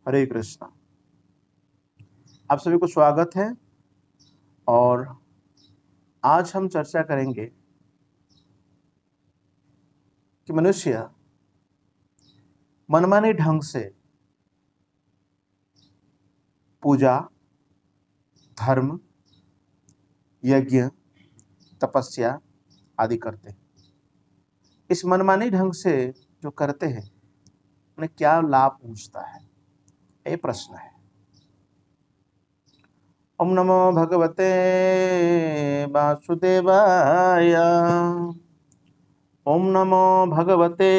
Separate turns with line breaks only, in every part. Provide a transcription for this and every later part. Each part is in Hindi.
हरे कृष्णा। आप सभी को स्वागत है। और आज हम चर्चा करेंगे कि मनुष्य मनमाने ढंग से पूजा, धर्म, यज्ञ, तपस्या आदि करते हैं। इस मनमाने ढंग से जो करते हैं उन्हें क्या लाभ पहुंचता है, ये प्रश्न है। ओम नमो भगवते वासुदेवाय। ओम नमो भगवते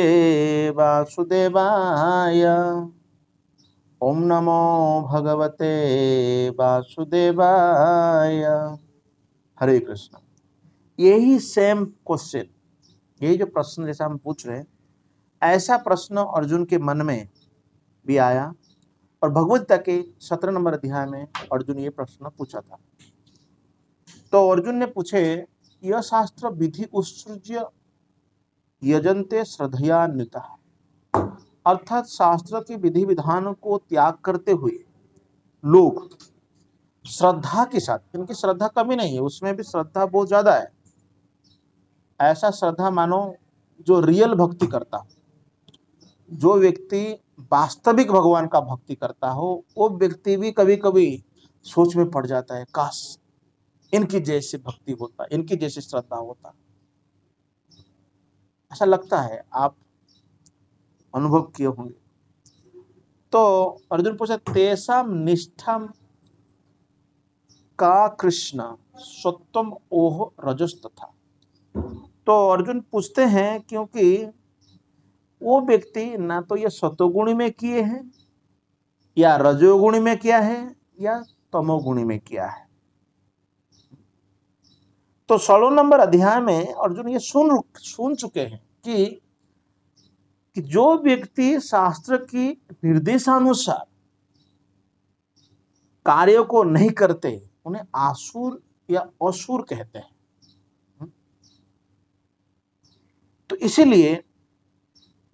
वासुदेवाय। ओम नमो भगवते वासुदेवाय। हरे कृष्ण। यही सेम क्वेश्चन, यही जो प्रश्न जैसा हम पूछ रहे हैं, ऐसा प्रश्न अर्जुन के मन में भी आया और भगवद गीता के 17 नंबर अध्याय में अर्जुन ये प्रश्न पूछा था। तो अर्जुन ने पूछे, यह शास्त्र विधि उत्सृज्य यजन्ते श्रद्धयान्विता, अर्थात शास्त्र के विधि विधान को त्याग करते हुए लोग श्रद्धा के साथ, इनकी श्रद्धा कमी नहीं है, उसमें भी श्रद्धा बहुत ज्यादा है। ऐसा श्रद्धा मानो जो रियल भक्ति करता, जो व्यक्ति वास्तविक भगवान का भक्ति करता हो, वो व्यक्ति भी कभी कभी सोच में पड़ जाता है, काश इनकी जैसी भक्ति होता, इनकी जैसी श्रद्धा होता। ऐसा लगता है, आप अनुभव किए होंगे। तो अर्जुन पूछा, तेषाम निष्ठम का कृष्ण सत्वम ओह रजस्तथा। तो अर्जुन पूछते हैं क्योंकि वो व्यक्ति ना तो ये सतोगुणी में किए हैं, या रजोगुणी में किया है, या तमोगुणी में किया है। तो 16 नंबर अध्याय में अर्जुन ये सुन चुके हैं कि जो व्यक्ति शास्त्र की निर्देशानुसार कार्यों को नहीं करते उन्हें आसुर या असुर कहते हैं। तो इसीलिए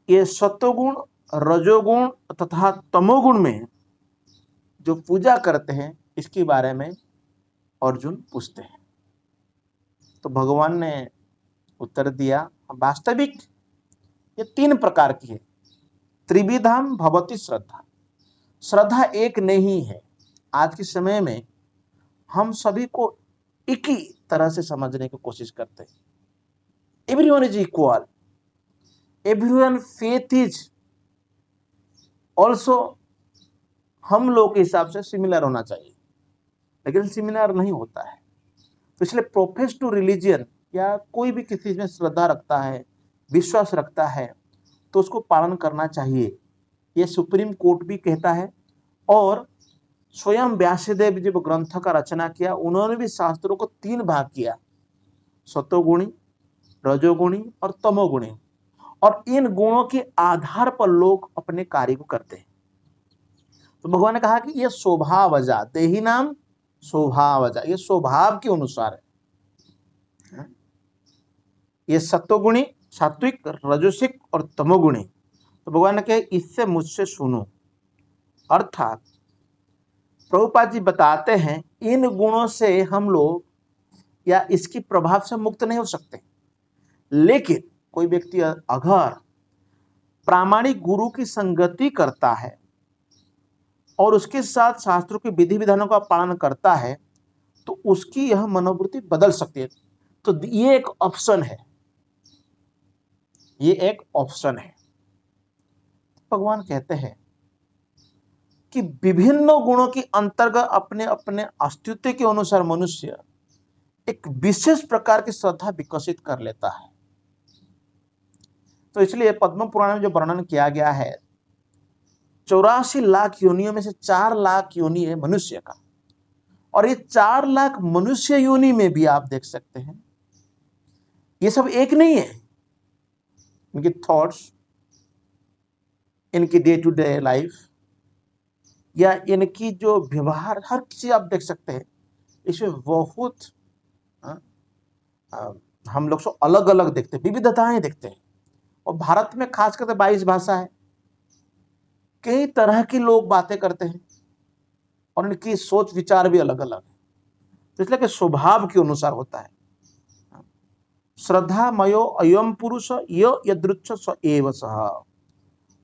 ये सत्वगुण, रजोगुण तथा तमोगुण में जो पूजा करते हैं, इसके बारे में अर्जुन पूछते हैं। तो भगवान ने उत्तर दिया, वास्तविक ये 3 प्रकार की है। त्रिविधाम भवति श्रद्धा। श्रद्धा एक नहीं है। आज के समय में हम सभी को एक ही तरह से समझने की कोशिश करते हैं। Everyone is equal, everyone faith is also हम लोग के हिसाब से सिमिलर होना चाहिए, लेकिन सिमिलर नहीं होता है। तो इसलिए प्रोफेस टू रिलीजियन, या कोई भी किसी में श्रद्धा रखता है, विश्वास रखता है, तो उसको पालन करना चाहिए, यह सुप्रीम कोर्ट भी कहता है। और स्वयं व्यासदेव जब ग्रंथ का रचना किया, उन्होंने भी शास्त्रों को 3 भाग किया, सतोगुणी, रजोगुणी और तमोगुणी। और इन गुणों के आधार पर लोग अपने कार्य को करते हैं। तो भगवान ने कहा कि यह स्वभावजा, देही नाम स्वभावजा, ये स्वभाव के अनुसार है। ये सत्वगुणी, सात्विक, रजसिक और तमोगुणी। तो भगवान ने कहा, इससे मुझसे सुनो। अर्थात प्रभुपाद जी बताते हैं, इन गुणों से हम लोग या इसकी प्रभाव से मुक्त नहीं हो सकते, लेकिन कोई व्यक्ति अगर प्रामाणिक गुरु की संगति करता है और उसके साथ शास्त्रों के विधि विधानों का पालन करता है, तो उसकी यह मनोवृत्ति बदल सकती है। तो ये एक ऑप्शन है, ये एक ऑप्शन है। भगवान कहते हैं कि विभिन्न गुणों के अंतर्गत अपने अपने अस्तित्व के अनुसार मनुष्य एक विशेष प्रकार की श्रद्धा विकसित कर लेता है। तो इसलिए पद्म पुराण में जो वर्णन किया गया है, 84 लाख योनियों में से 4 लाख योनि है मनुष्य का। और ये 4 लाख मनुष्य योनि में भी आप देख सकते हैं, ये सब एक नहीं है। इनके थॉट्स, इनकी डे टू डे लाइफ, या इनकी जो व्यवहार, हर चीज आप देख सकते हैं। इसमें बहुत हम लोग से अलग अलग देखते हैं, विविधताएं देखते हैं। और भारत में खास करके 22 भाषा है, कई तरह के लोग बातें करते हैं और इनकी सोच विचार भी अलग अलग है, तो इसलिए कि स्वभाव के अनुसार होता है। श्रद्धा मयो अयम पुरुष य यदृच्छ स एव सः,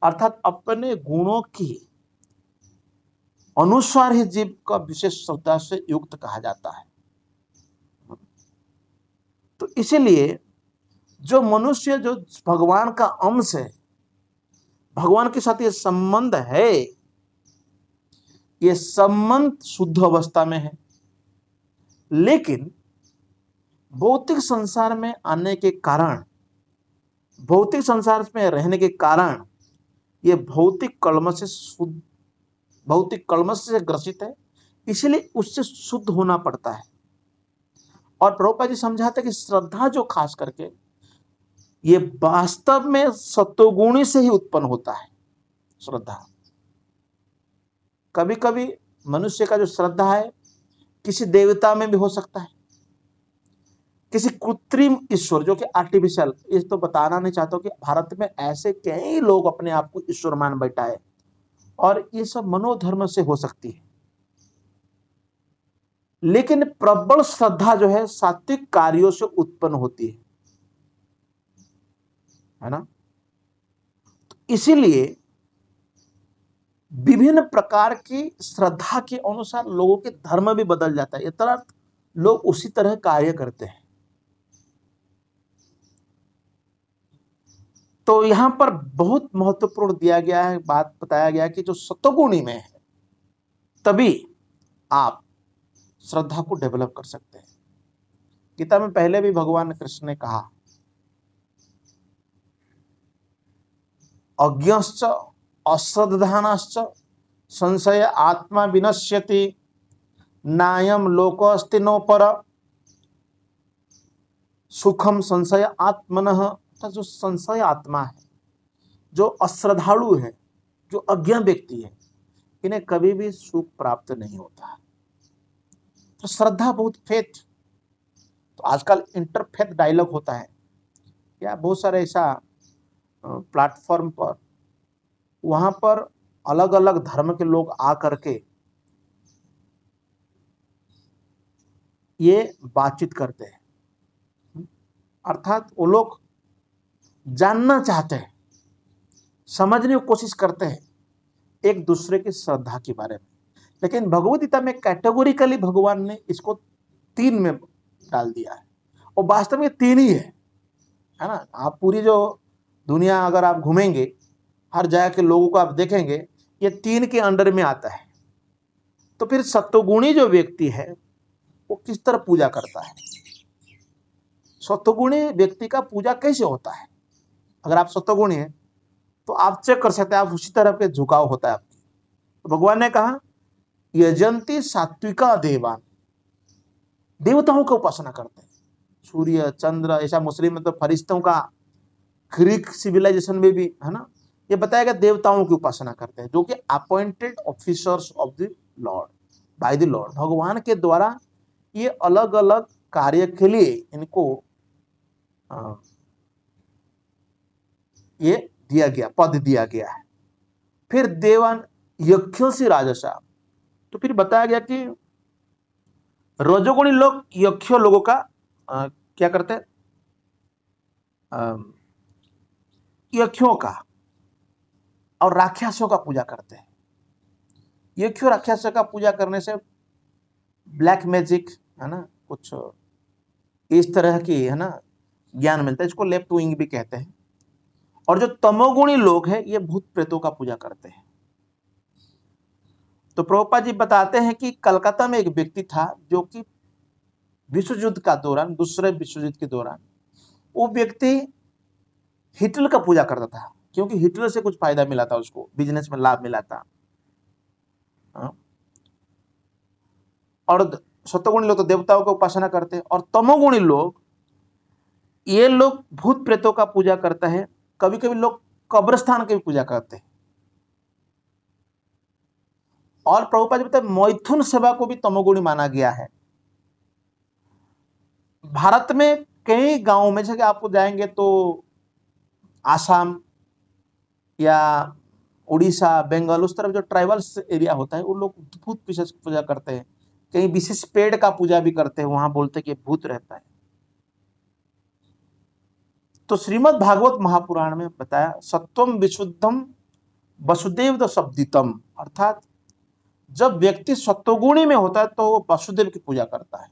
अर्थात अपने गुणों की अनुसार ही जीव का विशेष श्रद्धा से युक्त कहा जाता है। तो इसीलिए जो मनुष्य जो भगवान का अंश है, भगवान के साथ ये संबंध है, ये संबंध शुद्ध अवस्था में है, लेकिन भौतिक संसार में आने के कारण, भौतिक संसार में रहने के कारण ये भौतिक कलमश से ग्रसित है, इसलिए उससे शुद्ध होना पड़ता है। और प्रभुपाद जी समझाते कि श्रद्धा जो खास करके ये वास्तव में सत्वगुणी से ही उत्पन्न होता है। श्रद्धा कभी कभी मनुष्य का जो श्रद्धा है किसी देवता में भी हो सकता है, किसी कृत्रिम ईश्वर जो कि आर्टिफिशियल, ये तो बताना नहीं चाहता कि भारत में ऐसे कई लोग अपने आप को ईश्वर मान बैठा है, और ये सब मनोधर्म से हो सकती है। लेकिन प्रबल श्रद्धा जो है सात्विक कार्यों से उत्पन्न होती है ना। तो इसीलिए विभिन्न प्रकार की श्रद्धा के अनुसार लोगों के धर्म भी बदल जाता है, इतना लोग उसी तरह कार्य करते हैं। तो यहां पर बहुत महत्वपूर्ण दिया गया है, बात बताया गया कि जो सत्वगुणी में है तभी आप श्रद्धा को डेवलप कर सकते हैं। गीता में पहले भी भगवान कृष्ण ने कहा, अज्ञश्च अश्रद्धानश्च संशय आत्मा विनश्यति नायम लोकोऽस्ति नो पर सुखम संशय आत्मनः। जो संशय आत्मा है, जो अश्रद्धालु है, जो अज्ञ व्यक्ति है, इन्हें कभी भी सुख प्राप्त नहीं होता है। तो श्रद्धा बहुत फेथ, तो आजकल इंटरफेथ डायलॉग होता है या बहुत सारे ऐसा प्लेटफॉर्म पर, वहां पर अलग अलग धर्म के लोग आ करके ये बातचीत करते हैं, अर्थात वो लोग जानना चाहते हैं, समझने की कोशिश करते हैं एक दूसरे की श्रद्धा के बारे में। लेकिन भगवद गीता में कैटेगोरिकली भगवान ने इसको 3 में डाल दिया है, और वास्तव में 3 ही है ना। आप पूरी जो दुनिया अगर आप घूमेंगे, हर जगह के लोगों को आप देखेंगे, ये 3 के अंडर में आता है। तो फिर सत्वगुणी जो व्यक्ति है वो किस तरह पूजा करता है, सत्वगुणी व्यक्ति का पूजा कैसे होता है। अगर आप सत्वगुणी हैं तो आप चेक कर सकते हैं, आप उसी तरह के झुकाव होता है आपकी। तो भगवान ने कहा, यजंती सात्विका देवान, देवताओं की उपासना करते हैं, सूर्य चंद्र, ऐसा मुस्लिम में तो फरिश्तों का, ग्रीक सिविलाइजेशन में भी है ना, ये बताया गया देवताओं की उपासना करते हैं, जो कि appointed officers of the Lord, by the Lord. भगवान के द्वारा ये अलग अलग कार्य के लिए इनको ये दिया गया, पद दिया गया है। फिर देवान यज्ञ से राजसा, तो फिर बताया गया कि रजोगुणी लोग यज्ञ लोगों का क्या करते हैं, यज्ञों का और राक्षसों का पूजा करते हैं। यज्ञ राक्षसों का पूजा करने से ब्लैक मैजिक है ना, कुछ इस तरह की है ना ज्ञान मिलता है, इसको लेफ्ट विंग भी कहते हैं। और जो तमोगुणी लोग हैं ये भूत प्रेतों का पूजा करते हैं। तो प्रभुपाद जी बताते हैं कि कलकत्ता में एक व्यक्ति था जो कि विश्व युद्ध का दौरान, दूसरे विश्व युद्ध के दौरान, वो व्यक्ति हिटलर का पूजा करता था, क्योंकि हिटलर से कुछ फायदा मिला था, उसको बिजनेस में लाभ मिला था। और सत्वगुणी लोग तो देवताओं की उपासना करते हैं, और तमोगुणी लोग, ये लोग भूत प्रेतों का पूजा करते हैं। कभी कभी लोग कब्रिस्तान की भी पूजा करते हैं। और प्रभुपाद जी बताते मैथुन सेवा को भी तमोगुणी माना गया है। भारत में कई गांवों में, जैसे आपको जाएंगे तो आसाम या उड़ीसा, बंगाल, उस तरफ जो ट्राइबल्स एरिया होता है, वो लोग भूत पिशाच की पूजा करते हैं। कहीं विशेष पेड़ का पूजा भी करते हैं, वहां बोलते हैं कि भूत रहता है। तो श्रीमद् भागवत महापुराण में बताया, सत्वम विशुद्धम वसुदेव शब्दितम, अर्थात जब व्यक्ति सत्वगुणी में होता है तो वो वसुदेव की पूजा करता है।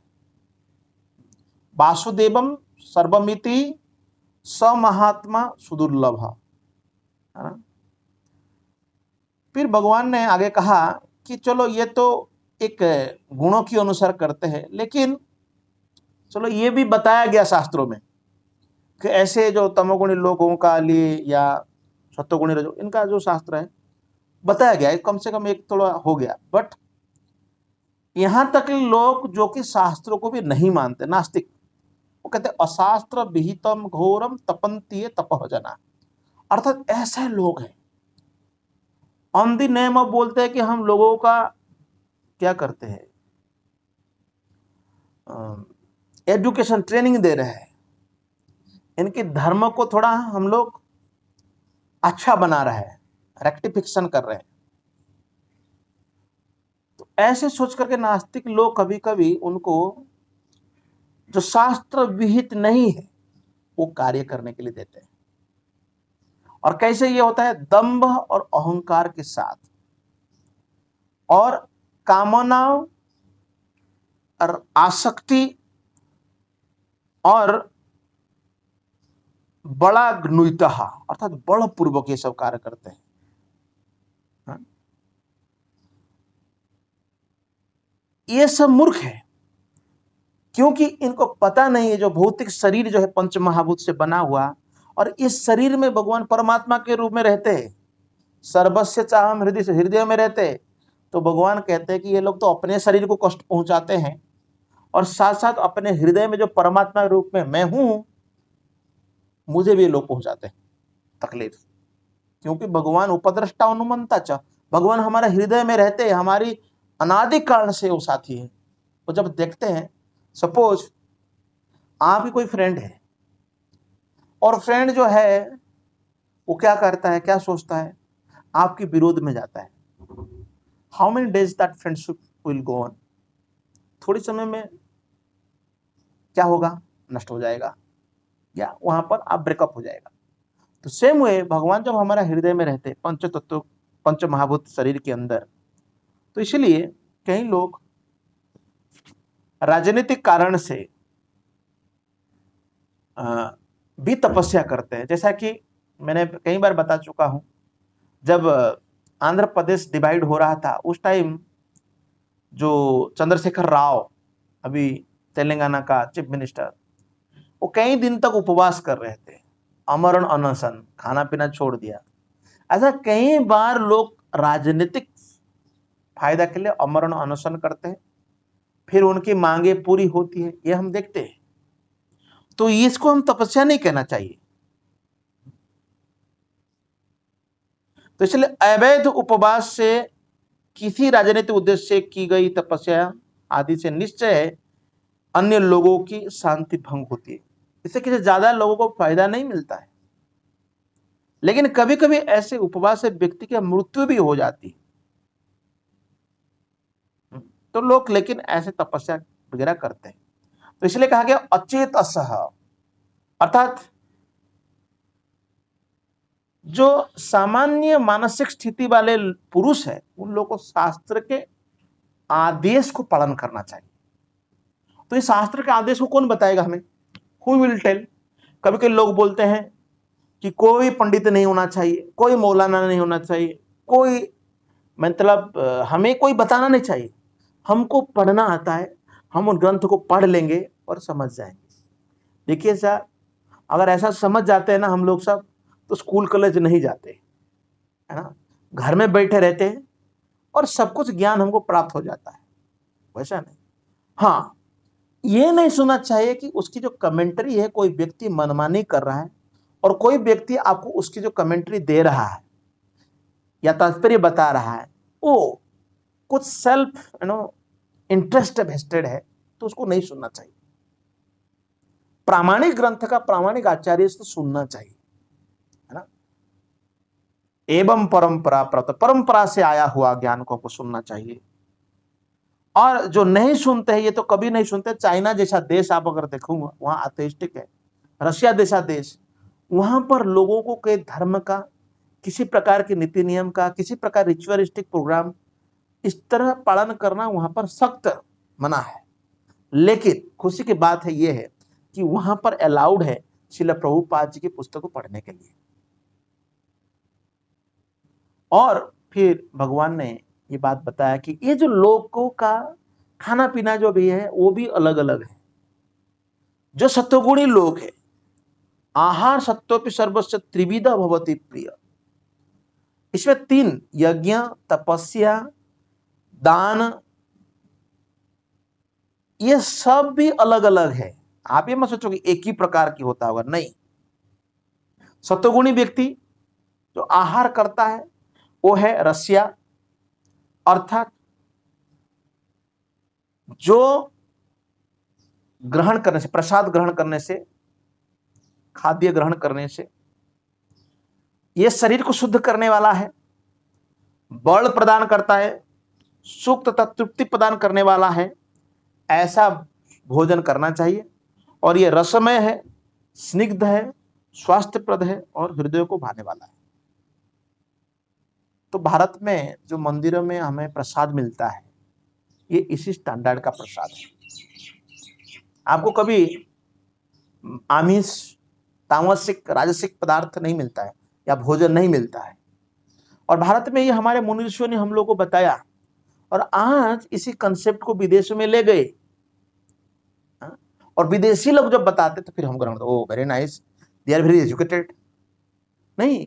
वासुदेवम सर्वमिति स महात्मा सुदुर्लभ, है ना। फिर भगवान ने आगे कहा कि चलो ये तो एक गुणों की अनुसार करते हैं, लेकिन चलो ये भी बताया गया शास्त्रों में कि ऐसे जो तमोगुणी लोगों का लिए या सत्वगुणी रजो, इनका जो शास्त्र है बताया गया है, कम से कम एक थोड़ा हो गया। बट यहां तक लोग जो कि शास्त्रों को भी नहीं मानते, नास्तिक, वो कहते अशास्त्र विहितम घोरम तपंती तपह जना, अर्थात ऐसे लोग हैं ऑन दी नेम ऑफ बोलते हैं कि हम लोगों का क्या करते हैं, एजुकेशन ट्रेनिंग दे रहे हैं, इनके धर्म को थोड़ा हम लोग अच्छा बना रहे हैं, रेक्टिफिकेशन कर रहे हैं। तो ऐसे सोच करके नास्तिक लोग कभी कभी उनको जो शास्त्र विहित नहीं है वो कार्य करने के लिए देते हैं। और कैसे ये होता है, दंभ और अहंकार के साथ, और कामनाओं और आसक्ति और बड़ा ग्नुता, अर्थात बल पूर्वक ये सब कार्य करते हैं। ये सब मूर्ख है, क्योंकि इनको पता नहीं है जो भौतिक शरीर जो है पंच महाभूत से बना हुआ, और इस शरीर में भगवान परमात्मा के रूप में रहते हैं, सर्वस्य चाहम हृदय से, हृदय में रहते हैं। तो भगवान कहते हैं कि ये लोग तो अपने शरीर को कष्ट पहुंचाते हैं, और साथ साथ अपने हृदय में जो परमात्मा रूप में मैं हूं, मुझे भी ये लोग पहुंचाते हैं तकलीफ। क्योंकि भगवान उपद्रष्टा अनुमंता च, भगवान हमारे हृदय में रहते हैं, हमारी अनादि काल से वो साथी है। तो जब देखते हैं, सपोज आपकी कोई फ्रेंड है, और फ्रेंड जो है वो क्या करता है, क्या सोचता है, आपके विरोध में जाता है, how many days that friendship will go on, थोड़ी समय में क्या होगा, नष्ट हो जाएगा, या वहां पर आप ब्रेकअप हो जाएगा। तो सेम वे भगवान जब हमारा हृदय में रहते, पंच तत्व पंच महाभूत शरीर के अंदर, तो इसलिए कई लोग राजनीतिक कारण से भी तपस्या करते हैं। जैसा कि मैंने कई बार बता चुका हूं, जब आंध्र प्रदेश डिवाइड हो रहा था, उस टाइम जो चंद्रशेखर राव, अभी तेलंगाना का चीफ मिनिस्टर, वो कई दिन तक उपवास कर रहे थे, अमरण अनशन, खाना पीना छोड़ दिया। ऐसा कई बार लोग राजनीतिक फायदा के लिए अमरण अनशन करते हैं, फिर उनकी मांगे पूरी होती है, ये हम देखते हैं। तो इसको हम तपस्या नहीं कहना चाहिए। तो इसलिए अवैध उपवास से, किसी राजनीतिक उद्देश्य से की गई तपस्या आदि से निश्चय अन्य लोगों की शांति भंग होती है, इससे किसी ज्यादा लोगों को फायदा नहीं मिलता है। लेकिन कभी कभी ऐसे उपवास से व्यक्ति की मृत्यु भी हो जाती है। तो लोग लेकिन ऐसे तपस्या वगैरह करते हैं। तो इसलिए कहा गया अचेत असह, अर्थात जो सामान्य मानसिक स्थिति वाले पुरुष है, उन लोगों को शास्त्र के आदेश को पालन करना चाहिए। तो इस शास्त्र के आदेश को कौन बताएगा हमें, हु विल टेल। कभी कभी लोग बोलते हैं कि कोई पंडित नहीं होना चाहिए, कोई मौलाना नहीं होना चाहिए, कोई मतलब हमें कोई बताना नहीं चाहिए, हमको पढ़ना आता है, हम उन ग्रंथ को पढ़ लेंगे और समझ जाएंगे। देखिए सर, अगर ऐसा समझ जाते हैं ना हम लोग सब, तो स्कूल कॉलेज नहीं जाते, है ना, घर में बैठे रहते हैं और सब कुछ ज्ञान हमको प्राप्त हो जाता है। वैसा नहीं। हाँ, ये नहीं सुनना चाहिए कि उसकी जो कमेंट्री है कोई व्यक्ति मनमानी कर रहा है, और कोई व्यक्ति आपको उसकी जो कमेंट्री दे रहा है या तात्पर्य बता रहा है, वो कुछ सेल्फ इंटरेस्ट वेस्टेड है, तो उसको नहीं सुनना चाहिए। प्रामाणिक ग्रंथ का प्रामाणिक आचार्य से सुनना चाहिए, है ना। एवं परंपरा प्राप्त, परंपरा से आया हुआ ज्ञान को सुनना चाहिए। और जो नहीं सुनते हैं ये तो कभी नहीं सुनते। चाइना जैसा देश आप अगर देखूंगा वहां अथेइस्टिक है, रशिया जैसा देश, वहां पर लोगों को के धर्म का, किसी प्रकार के नीति नियम का, किसी प्रकार रिचुअलिस्टिक प्रोग्राम इस तरह पालन करना वहां पर सख्त मना है। लेकिन खुशी की बात है ये है कि वहां पर अलाउड है श्रील प्रभुपाद जी की पुस्तक को पढ़ने के लिए। और फिर भगवान ने ये बात बताया कि ये जो लोगों का खाना पीना जो भी है वो भी अलग अलग है। जो सत्वगुणी लोग है, आहार सत्वपि सर्वस्य त्रिविधा भवति प्रिय, इसमें 3 यज्ञ, तपस्या, दान, ये सब भी अलग अलग है। आप ये मत सोचो कि एक ही प्रकार की होता होगा, नहीं। सत्वगुणी व्यक्ति जो आहार करता है वो है रस्या, अर्थात जो ग्रहण करने से, प्रसाद ग्रहण करने से, खाद्य ग्रहण करने से यह शरीर को शुद्ध करने वाला है, बल प्रदान करता है, सुख तथा तृप्ति प्रदान करने वाला है, ऐसा भोजन करना चाहिए। और यह रसमय है, स्निग्ध है, स्वास्थ्यप्रद है और हृदय को भाने वाला है। तो भारत में जो मंदिरों में हमें प्रसाद मिलता है ये इसी स्टैंडर्ड का प्रसाद है। आपको कभी आमिष, तामसिक, राजसिक पदार्थ नहीं मिलता है या भोजन नहीं मिलता है। और भारत में ये हमारे मुनि ऋषियों ने हम लोग को बताया और आज इसी कंसेप्ट को विदेशों में ले गए। और विदेशी लोग जब बताते तो फिर हम ग्रहण, oh very nice, they are very educated. नहीं,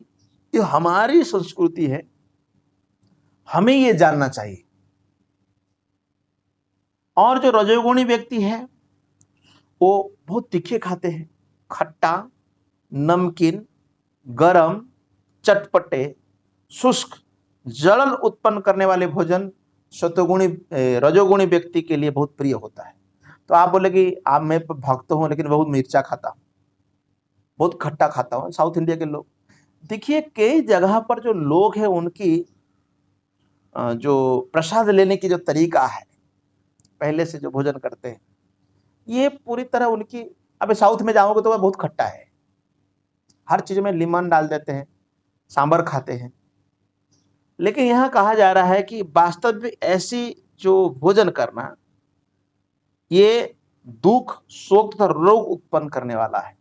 ये हमारी संस्कृति है, हमें ये जानना चाहिए। और जो रजोगुणी व्यक्ति है वो बहुत तीखे खाते हैं, खट्टा, नमकीन, गरम, चटपटे, शुष्क, जलन उत्पन्न करने वाले भोजन सत्वगुणी रजोगुणी व्यक्ति के लिए बहुत प्रिय होता है। तो आप बोले कि आप, मैं भक्त हूं लेकिन बहुत मिर्चा खाता हूं, बहुत खट्टा खाता हूं, साउथ इंडिया के लोग। देखिए कई जगह पर जो लोग हैं उनकी जो प्रसाद लेने की जो तरीका है, पहले से जो भोजन करते हैं, ये पूरी तरह उनकी, अब साउथ में जाओगे तो वह बहुत खट्टा है, हर चीज में लीमन डाल देते हैं, सांबर खाते हैं। लेकिन यहां कहा जा रहा है कि वास्तव में ऐसी जो भोजन करना ये दुख, शोक तथा रोग उत्पन्न करने वाला है।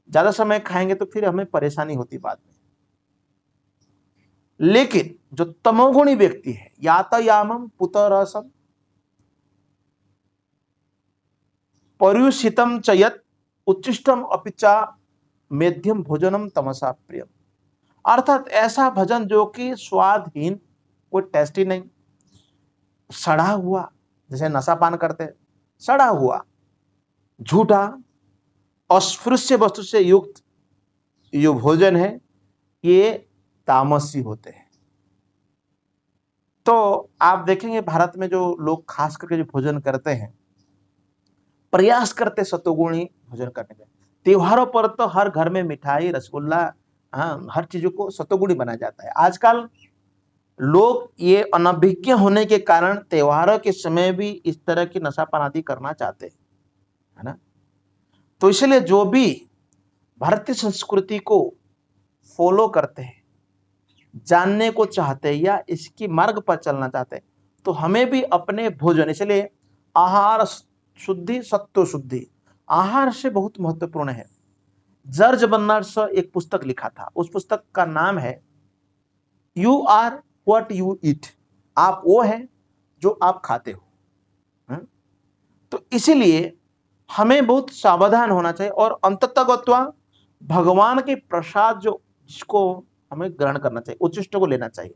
ज्यादा समय खाएंगे तो फिर हमें परेशानी होती बाद में। लेकिन जो तमोगुणी व्यक्ति है, यातायामम पुतरसम पर्युषितम च यत् उच्चिष्टम अपिचा मेध्यम भोजनम तमसा प्रियम, अर्थात ऐसा भोजन जो कि स्वादहीन, कोई टेस्टी नहीं, सड़ा हुआ, जैसे नशा पान करते, सड़ा हुआ, झूठा, अस्पृश्य वस्तु से युक्त जो भोजन है ये तामसी होते हैं। तो आप देखेंगे भारत में जो लोग खास करके जो भोजन करते हैं, प्रयास करते सत्वगुणी भोजन करने में। त्योहारों पर तो हर घर में मिठाई, रसगुल्ला, हाँ, हर चीजों को सत्वगुणी बनाया जाता है। आजकल लोग ये अनभिज्ञ होने के कारण त्योहारों के समय भी इस तरह की नशापान आदि करना चाहते हैं, है ना। तो इसलिए जो भी भारतीय संस्कृति को फॉलो करते हैं, जानने को चाहते हैं या इसकी मार्ग पर चलना चाहते हैं, तो हमें भी अपने भोजन, इसलिए आहार शुद्धि सत्व शुद्धि आहार से बहुत महत्वपूर्ण है। जॉर्ज बर्नार्ड एक पुस्तक लिखा था, उस पुस्तक का नाम है you are what you eat, आप वो है जो आप खाते हो। तो इसीलिए हमें बहुत सावधान होना चाहिए और अंततः भगवान के प्रसाद जो जिसको हमें ग्रहण करना चाहिए, उच्चिष्ट को लेना चाहिए।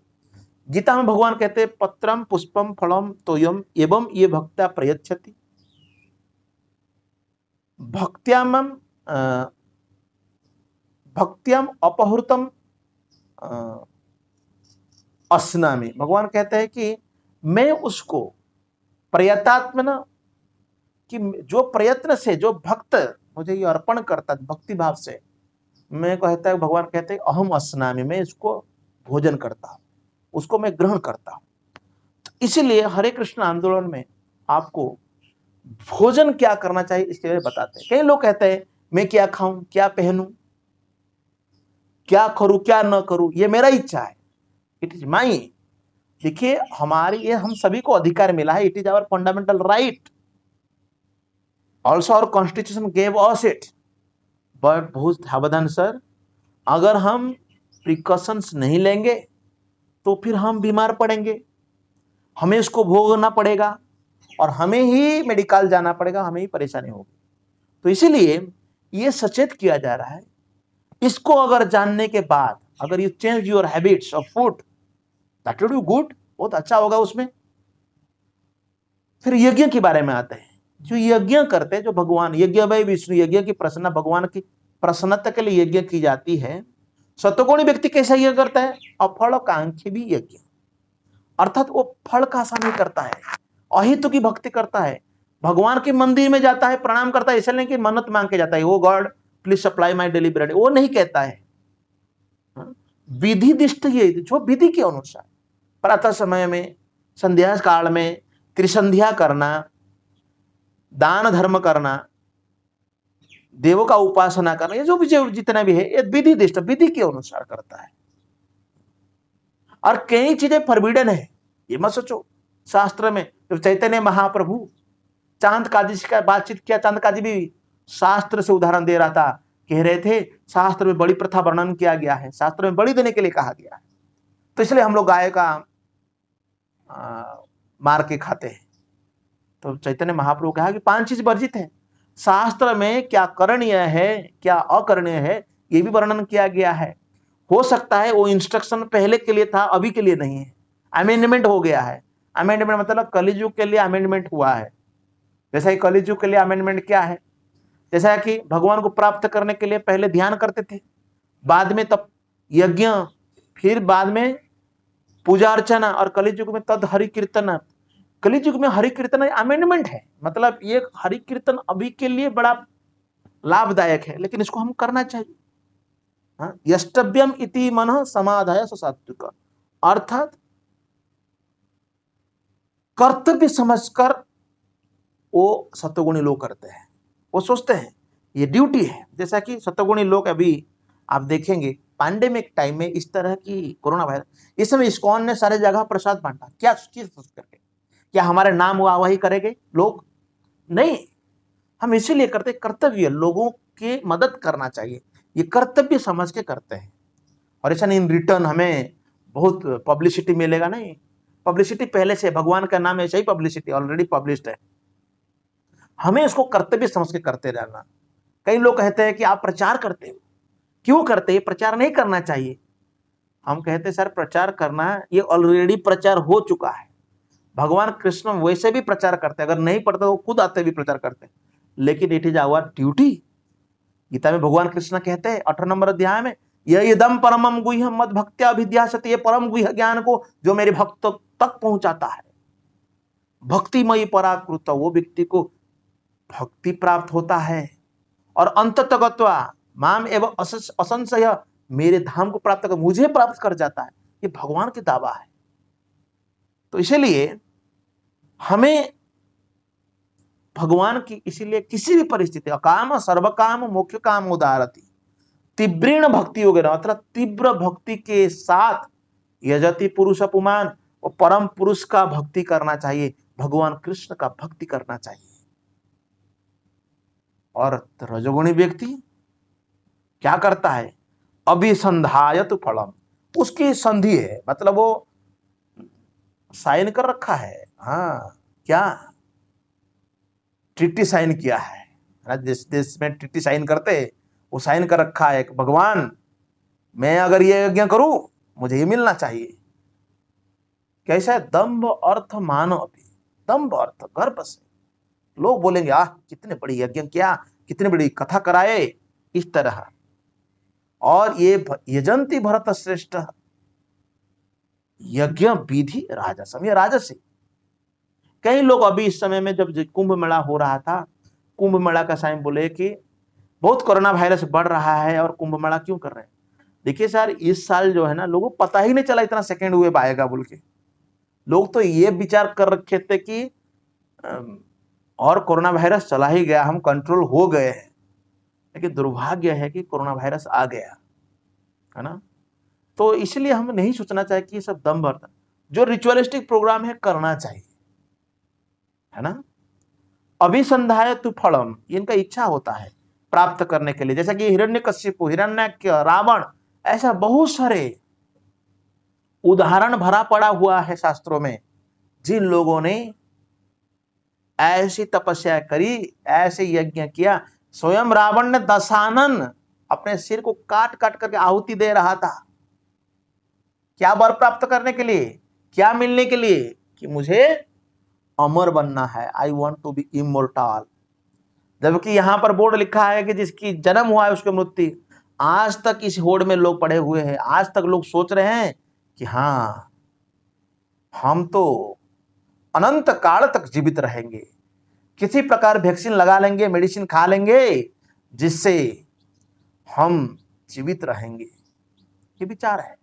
गीता में भगवान कहते हैं पत्रम पुष्पम फलम तोयम एवं ये भक्त्या प्रयच्छति भक्त्याम भक्त्याम अपहृतम अस्नामि। भगवान कहते हैं कि मैं उसको प्रयतात्मना, कि जो प्रयत्न से जो भक्त मुझे ये अर्पण करता भक्ति भाव से, मैं कहता है, भगवान कहते हैं अहम अस्नामि, मैं इसको भोजन करता हूं, उसको मैं ग्रहण करता हूं। तो इसीलिए हरे कृष्ण आंदोलन में आपको भोजन क्या करना चाहिए इसके बारे में बताते हैं। कई लोग कहते हैं मैं क्या खाऊं, क्या पहनूं, क्या करूं, क्या न करूं, ये मेरा इच्छा है, इट इज माई। देखिए हमारी, ये हम सभी को अधिकार मिला है, it is our fundamental right, also our constitution gave us it. But बहुत सावधान सर, अगर हम प्रिकॉशंस नहीं लेंगे तो फिर हम बीमार पड़ेंगे, हमें इसको भोगना पड़ेगा और हमें ही मेडिकल जाना पड़ेगा, हमें ही परेशानी होगी। तो इसीलिए ये सचेत किया जा रहा है। इसको अगर जानने के बाद अगर you change your habits of food, that will be good, बहुत अच्छा होगा उसमें। फिर यज्ञ के बारे में आते हैं। जो यज्ञ करते हैं, जो भगवान यज्ञ भाई विष्णु यज्ञ की प्रसन्न, भगवान की प्रसन्नता के लिए यज्ञ की जाती है। सत्वगुणी व्यक्ति कैसा यज्ञ करता है? अफल कांक्षी भी यज्ञ, अर्थात वो फल का आशा नहीं करता है, अहितु की भक्ति करता है। भगवान के मंदिर में जाता है, प्रणाम करता है, ऐसा नहीं कि मन्नत मांग के जाता है, oh God please supply my daily bread, वो नहीं कहता है। विधि दिष्ट ये जो विधि के अनुसार प्रातः समय में, संध्या काल में त्रिसंध्या करना, दान धर्म करना, देवों का उपासना करना, ये जो भी जितना भी है ये विधि दिष्ट, विधि के अनुसार करता है। और कई चीजें फॉरबिडन है, ये मत सोचो। शास्त्र में जब चैतन्य महाप्रभु चांद काजी का बातचीत किया, चांद काजी भी शास्त्र से उदाहरण दे रहा था, कह रहे थे शास्त्र में बड़ी प्रथा वर्णन किया गया है, शास्त्र में बड़ी देने के लिए कहा गया है, तो इसलिए हम लोग गाय का मार के खाते हैं। तो चैतन्य महाप्रभु कहा कि 5 चीज वर्जित है, शास्त्र में क्या करणीय है क्या अकरणीय है ये भी वर्णन किया गया है। हो सकता है वो इंस्ट्रक्शन पहले के लिए था, अभी के लिए नहीं है, अमेंडमेंट हो गया है। अमेंडमेंट मतलब कलियुग के लिए अमेंडमेंट हुआ है। जैसा कि कलियुग के लिए अमेंडमेंट क्या है, जैसा कि भगवान को प्राप्त करने के लिए पहले ध्यान करते थे, बाद में तब यज्ञ, फिर बाद में पूजा अर्चना, और कलियुग में तद हरि कीर्तन। कलियुग में हरि कीर्तन अमेंडमेंट है, मतलब ये हरि कीर्तन अभी के लिए बड़ा लाभदायक है, लेकिन इसको हम करना चाहिए। यष्टव्यम इति मनः समाधाय सात्विक, अर्थात कर्तव्य समझकर वो सत्वगुणी लोग करते हैं, वो सोचते हैं ये ड्यूटी है। जैसा कि सत्वगुणी लोग, अभी आप देखेंगे पैंडेमिक टाइम में इस तरह की कोरोना वायरस, इस समय इस्कॉन ने सारे जगह प्रसाद बांटा, क्या चीज सोच करके? क्या हमारे नाम हुआ वही करेंगे लोग? नहीं, हम इसीलिए करते, कर्तव्य, लोगों की मदद करना चाहिए, ये कर्तव्य समझ के करते हैं। और ऐसा नहीं इन रिटर्न हमें बहुत पब्लिसिटी मिलेगा, नहीं, पब्लिसिटी पहले से, भगवान का नाम ऐसा ही पब्लिसिटी ऑलरेडी पब्लिश्ड है, हमें इसको कर्तव्य समझ के करते रहना। कई लोग कहते हैं कि आप प्रचार करते हो, क्यों करते हैं? प्रचार नहीं करना चाहिए। हम कहते सर प्रचार करना, ये ऑलरेडी प्रचार हो चुका है। भगवान कृष्ण वैसे भी प्रचार करते, अगर नहीं पढ़ते तो खुद आते भी प्रचार करते, लेकिन it is our duty. Gita में भगवान कृष्ण कहते हैं 18 नंबर अध्याय में, यह इदम परमम गुह्य मद भक्त्या अभिध्यासते, ये परम गुह्य ज्ञान को जो मेरे भक्त तक पहुंचाता है, भक्तिमयी पराकृत, वो व्यक्ति को भक्ति प्राप्त होता है, और अंततगत्वा माम एवं असंशय, मेरे धाम को प्राप्त कर, मुझे प्राप्त कर जाता है, ये भगवान की दावा है। तो इसीलिए हमें भगवान की, इसीलिए किसी भी परिस्थिति, अकाम सर्वकाम मुख्य काम उदारती, तीव्रीण भक्ति हो गया, मतलब तीव्र भक्ति के साथ यजति पुरुष पुमान, और परम पुरुष का भक्ति करना चाहिए, भगवान कृष्ण का भक्ति करना चाहिए। और रजोगुणी व्यक्ति क्या करता है? अभिसंधायत फलम, उसकी संधि है, मतलब वो साइन कर रखा है, हाँ, क्या ट्रिटी साइन किया है, जिस देश में ट्रिटी साइन करते वो साइन कर रखा है, भगवान मैं अगर ये यज्ञ करूं मुझे ये मिलना चाहिए। कैसा है? दंभ अर्थ मान, अभी दंभ अर्थ, गर्भ से लोग बोलेंगे आह कितने बड़ी यज्ञ किया, कितनी बड़ी कथा कराए, इस तरह। और ये यजंती भरत श्रेष्ठ, यज्ञ विधि राजसम, ये राजसी। कई लोग अभी इस समय में जब कुंभ मेला हो रहा था, कुंभ मेला का साइन बोले कि बहुत कोरोना वायरस बढ़ रहा है और कुंभ मेला क्यों कर रहे हैं? देखिए सर, इस साल जो है ना, लोगों को पता ही नहीं चला इतना सेकेंड वेव आएगा बोल के। लोग तो ये विचार कर रखे थे कि और कोरोना वायरस चला ही गया, हम कंट्रोल हो गए हैं। लेकिन दुर्भाग्य है कि कोरोना वायरस आ गया, है ना। तो इसलिए हमें नहीं सोचना चाहिए कि ये सब दम भरता, जो रिचुअलिस्टिक प्रोग्राम है करना चाहिए, है ना। अभिसंधाय तु फलम, इनका इच्छा होता है प्राप्त करने के लिए, जैसा कि हिरण्यकशिपु, हिरण्यक, रावण, ऐसा बहुत सारे उदाहरण भरा पड़ा हुआ है शास्त्रों में, जिन लोगों ने ऐसी तपस्या करी, ऐसे यज्ञ किया। स्वयं रावण ने दशानन अपने सिर को काट काट करके आहुति दे रहा था। क्या वर प्राप्त करने के लिए, क्या मिलने के लिए, कि मुझे अमर बनना है, I want to be immortal. जबकि यहां पर बोर्ड लिखा है कि जिसकी जन्म हुआ है उसकी मृत्यु। आज तक इस होड़ में लोग पड़े हुए हैं, आज तक लोग सोच रहे हैं कि हाँ हम तो अनंत काल तक जीवित रहेंगे, किसी प्रकार वैक्सीन लगा लेंगे, मेडिसिन खा लेंगे, जिससे हम जीवित रहेंगे। ये विचार है।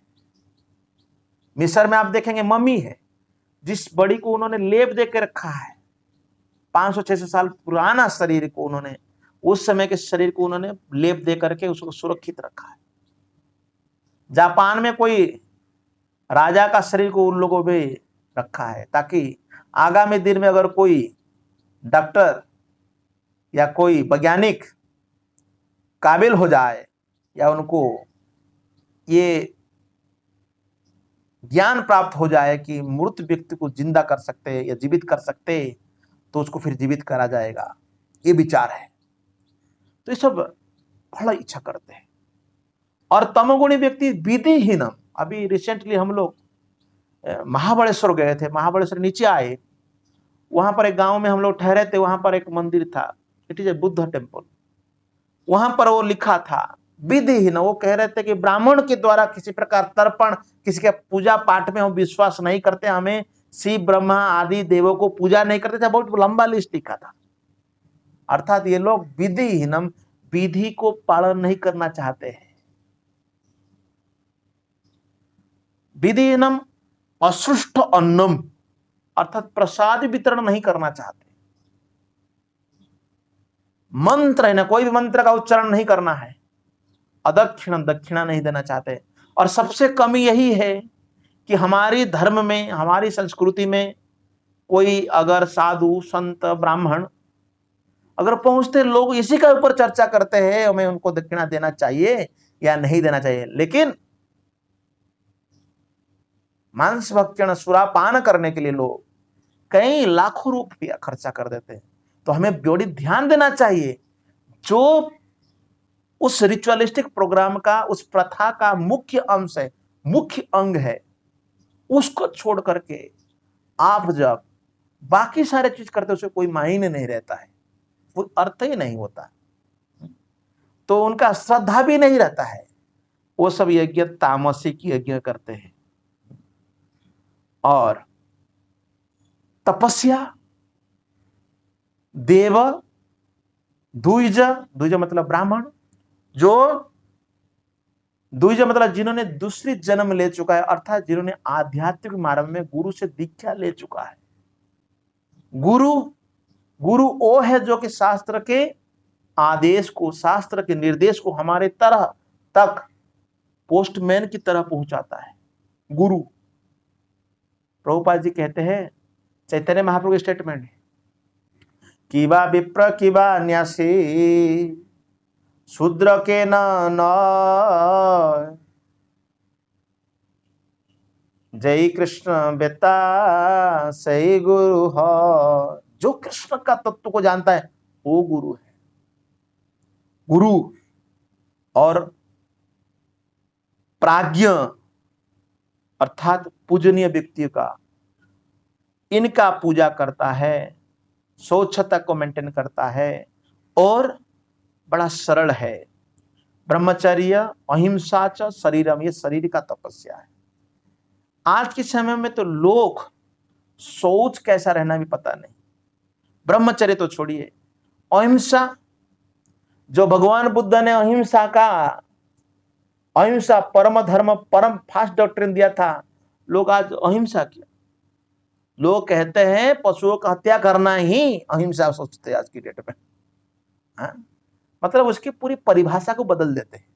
मिस्र में आप देखेंगे मम्मी है, जिस बड़ी को उन्होंने लेप दे के रखा है, 500-600 साल पुराना शरीर को उन्होंने, उस समय के शरीर को उन्होंने लेप दे करके उसको सुरक्षित रखा है। जापान में कोई राजा का शरीर को उन लोगों ने रखा है, ताकि आगामी दिन में अगर कोई डॉक्टर या कोई वैज्ञानिक काबिल हो जाए, या उनको ये ज्ञान प्राप्त हो जाए कि मृत व्यक्ति को जिंदा कर सकते हैं या जीवित कर सकते, तो उसको फिर जीवित करा जाएगा। ये विचार है। तो ये सब बड़ा इच्छा करते हैं। और तमोगुणी व्यक्ति विधिहीनम, अभी रिसेंटली हम लोग महाबलेश्वर गए थे, महाबलेश्वर नीचे आए, वहां पर एक गांव में हम लोग ठहरे थे, वहां पर एक मंदिर था, it is a Buddha temple. वहां पर वो लिखा था विधिहीन, वो कह रहे थे कि ब्राह्मण के द्वारा किसी प्रकार तर्पण, किसी के पूजा पाठ में हम विश्वास नहीं करते, हमें शिव ब्रह्मा आदि देवों को पूजा नहीं करते थे। बहुत लंबा लिस्ट लिखा था। अर्थात ये लोग विधिहीनम, विधि को पालन नहीं करना चाहते हैं। विधिहीनम असृष्ट अन्नम, अर्थात प्रसाद वितरण नहीं करना चाहते। मंत्र है ना, कोई भी मंत्र का उच्चारण नहीं करना है। अदक्षिणम, दक्षिणा नहीं देना चाहते। और सबसे कमी यही है कि हमारी धर्म में, हमारी संस्कृति में कोई अगर साधु संत ब्राह्मण अगर पहुंचते, लोग इसी के ऊपर चर्चा करते हैं, हमें उनको दक्षिणा देना चाहिए या नहीं देना चाहिए। लेकिन मांस भक्षण, सुरापान करने के लिए लोग कई लाखों रुपया खर्चा कर देते हैं। तो हमें बड़ी ध्यान देना चाहिए, जो उस रिचुअलिस्टिक प्रोग्राम का, उस प्रथा का मुख्य अंश है, मुख्य अंग है, उसको छोड़ करके आप जब बाकी सारे चीज करते, उसे कोई मायने नहीं रहता है, वो अर्थ ही नहीं होता, तो उनका श्रद्धा भी नहीं रहता है। वो सब यज्ञ तामसिक यज्ञ करते हैं। और तपस्या, देव, द्विज, द्विज मतलब ब्राह्मण, जो द्विज मतलब जिन्होंने दूसरी जन्म ले चुका है, अर्थात जिन्होंने आध्यात्मिक मार्ग में गुरु से दीक्षा ले चुका है। गुरु वो है जो कि शास्त्र के आदेश को, शास्त्र के निर्देश को हमारे तरह तक पोस्टमैन की तरह पहुंचाता है। गुरु, प्रभुपाद जी कहते हैं, चैतन्य महाप्रभु की स्टेटमेंट है, किबा विप्र किबा न्यासी शूद्र के न जय कृष्ण बेता सही गुरु है। जो कृष्ण का तत्व को जानता है वो गुरु है। गुरु और प्राज्ञ अर्थात पूजनीय व्यक्ति का, इनका पूजा करता है, स्वच्छता को मेंटेन करता है और बड़ा सरल है। ब्रह्मचर्य, अहिंसा च शरीरम, ये शरीर का तपस्या है। आज के समय में तो लोग सोच कैसा रहना भी पता नहीं। ब्रह्मचर्य तो छोड़िए, अहिंसा, जो भगवान बुद्ध ने अहिंसा का अहिंसा परम धर्म, परम फास्ट डॉक्ट्रिन दिया था, लोग आज अहिंसा किया। लोग कहते हैं पशुओं का हत्या करना ही अहिंसा सोचते हैं आज की डेट में। हाँ? मतलब उसकी पूरी परिभाषा को बदल देते हैं।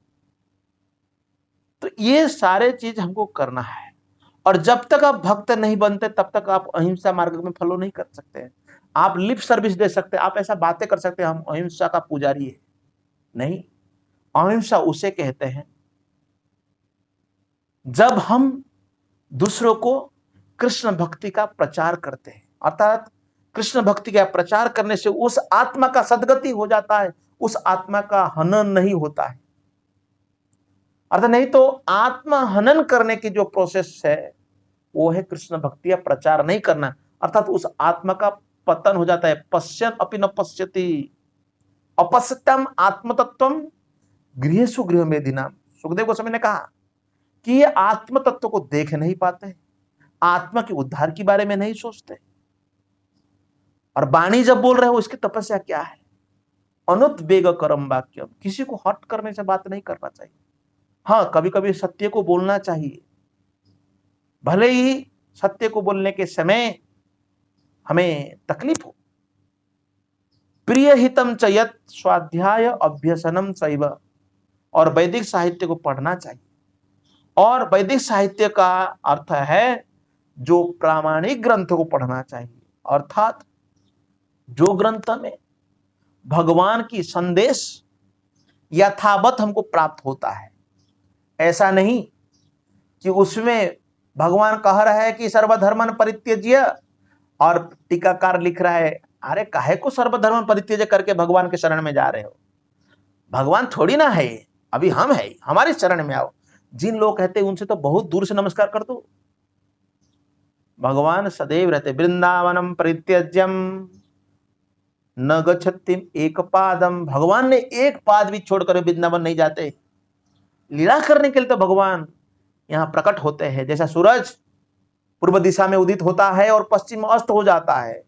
तो ये सारे चीज हमको करना है, और जब तक आप भक्त नहीं बनते तब तक आप अहिंसा मार्ग में फॉलो नहीं कर सकते। आप लिप सर्विस दे सकते, आप ऐसा बातें कर सकते हैं हम अहिंसा का पुजारी है, नहीं। अहिंसा उसे कहते हैं जब हम दूसरों को कृष्ण भक्ति का प्रचार करते हैं, अर्थात कृष्ण भक्ति का प्रचार करने से उस आत्मा का सद्गति हो जाता है, उस आत्मा का हनन नहीं होता है। अर्थात नहीं तो आत्मा हनन करने की जो प्रोसेस है वो है कृष्ण भक्ति या प्रचार नहीं करना, अर्थात उस आत्मा का पतन हो जाता है। पश्यत अपि न पश्यति अपश्यतम आत्मतत्वम गृहेषु गृहमेधिनाम। सुखदेव गोस्वामी ने कहा कि ये आत्म तत्व को देख नहीं पाते, आत्मा के उद्धार के बारे में नहीं सोचते। और वाणी जब बोल रहे हो इसकी तपस्या क्या है? अनुद्वेग करम वाक्यम, किसी को हट करने से बात नहीं करना चाहिए। हाँ, कभी कभी सत्य को बोलना चाहिए, भले ही सत्य को बोलने के समय हमें तकलीफ हो। प्रिय हितम च यत् स्वाध्याय अभ्यसनम चैव, और वैदिक साहित्य को पढ़ना चाहिए। और वैदिक साहित्य का अर्थ है जो प्रामाणिक ग्रंथों को पढ़ना चाहिए, अर्थात जो ग्रंथ में भगवान की संदेश यथावत हमको प्राप्त होता है। ऐसा नहीं कि उसमें भगवान कह रहा है कि सर्वधर्मन परित्यज्य, और टीकाकार लिख रहा है अरे काहे को सर्वधर्मन परित्यज्य करके भगवान के शरण में जा रहे हो? भगवान थोड़ी ना है, अभी हम है, हमारे शरण में आओ। जिन लोग कहते हैं उनसे तो बहुत दूर से नमस्कार कर दो। भगवान सदैव रहते, वृंदावनम परित्यज्यम न गच्छतिम एक पादम। भगवान ने एक पाद भी छोड़कर वृंदावन नहीं जाते। लीला करने के लिए तो भगवान यहाँ प्रकट होते हैं। जैसा सूरज पूर्व दिशा में उदित होता है और पश्चिम में अस्त हो जाता है,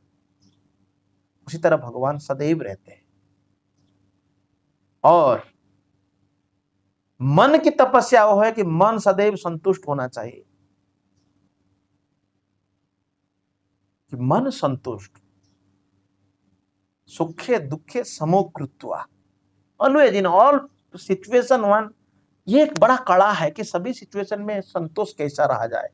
उसी तरह भगवान सदैव रहते हैं। और मन की तपस्या वो है कि मन सदैव संतुष्ट होना चाहिए, कि मन संतुष्ट, सुखे दुखे समो कृत्वा, always in all situation one. ये एक बड़ा कड़ा है कि सभी सिचुएशन में संतोष कैसा रहा जाए।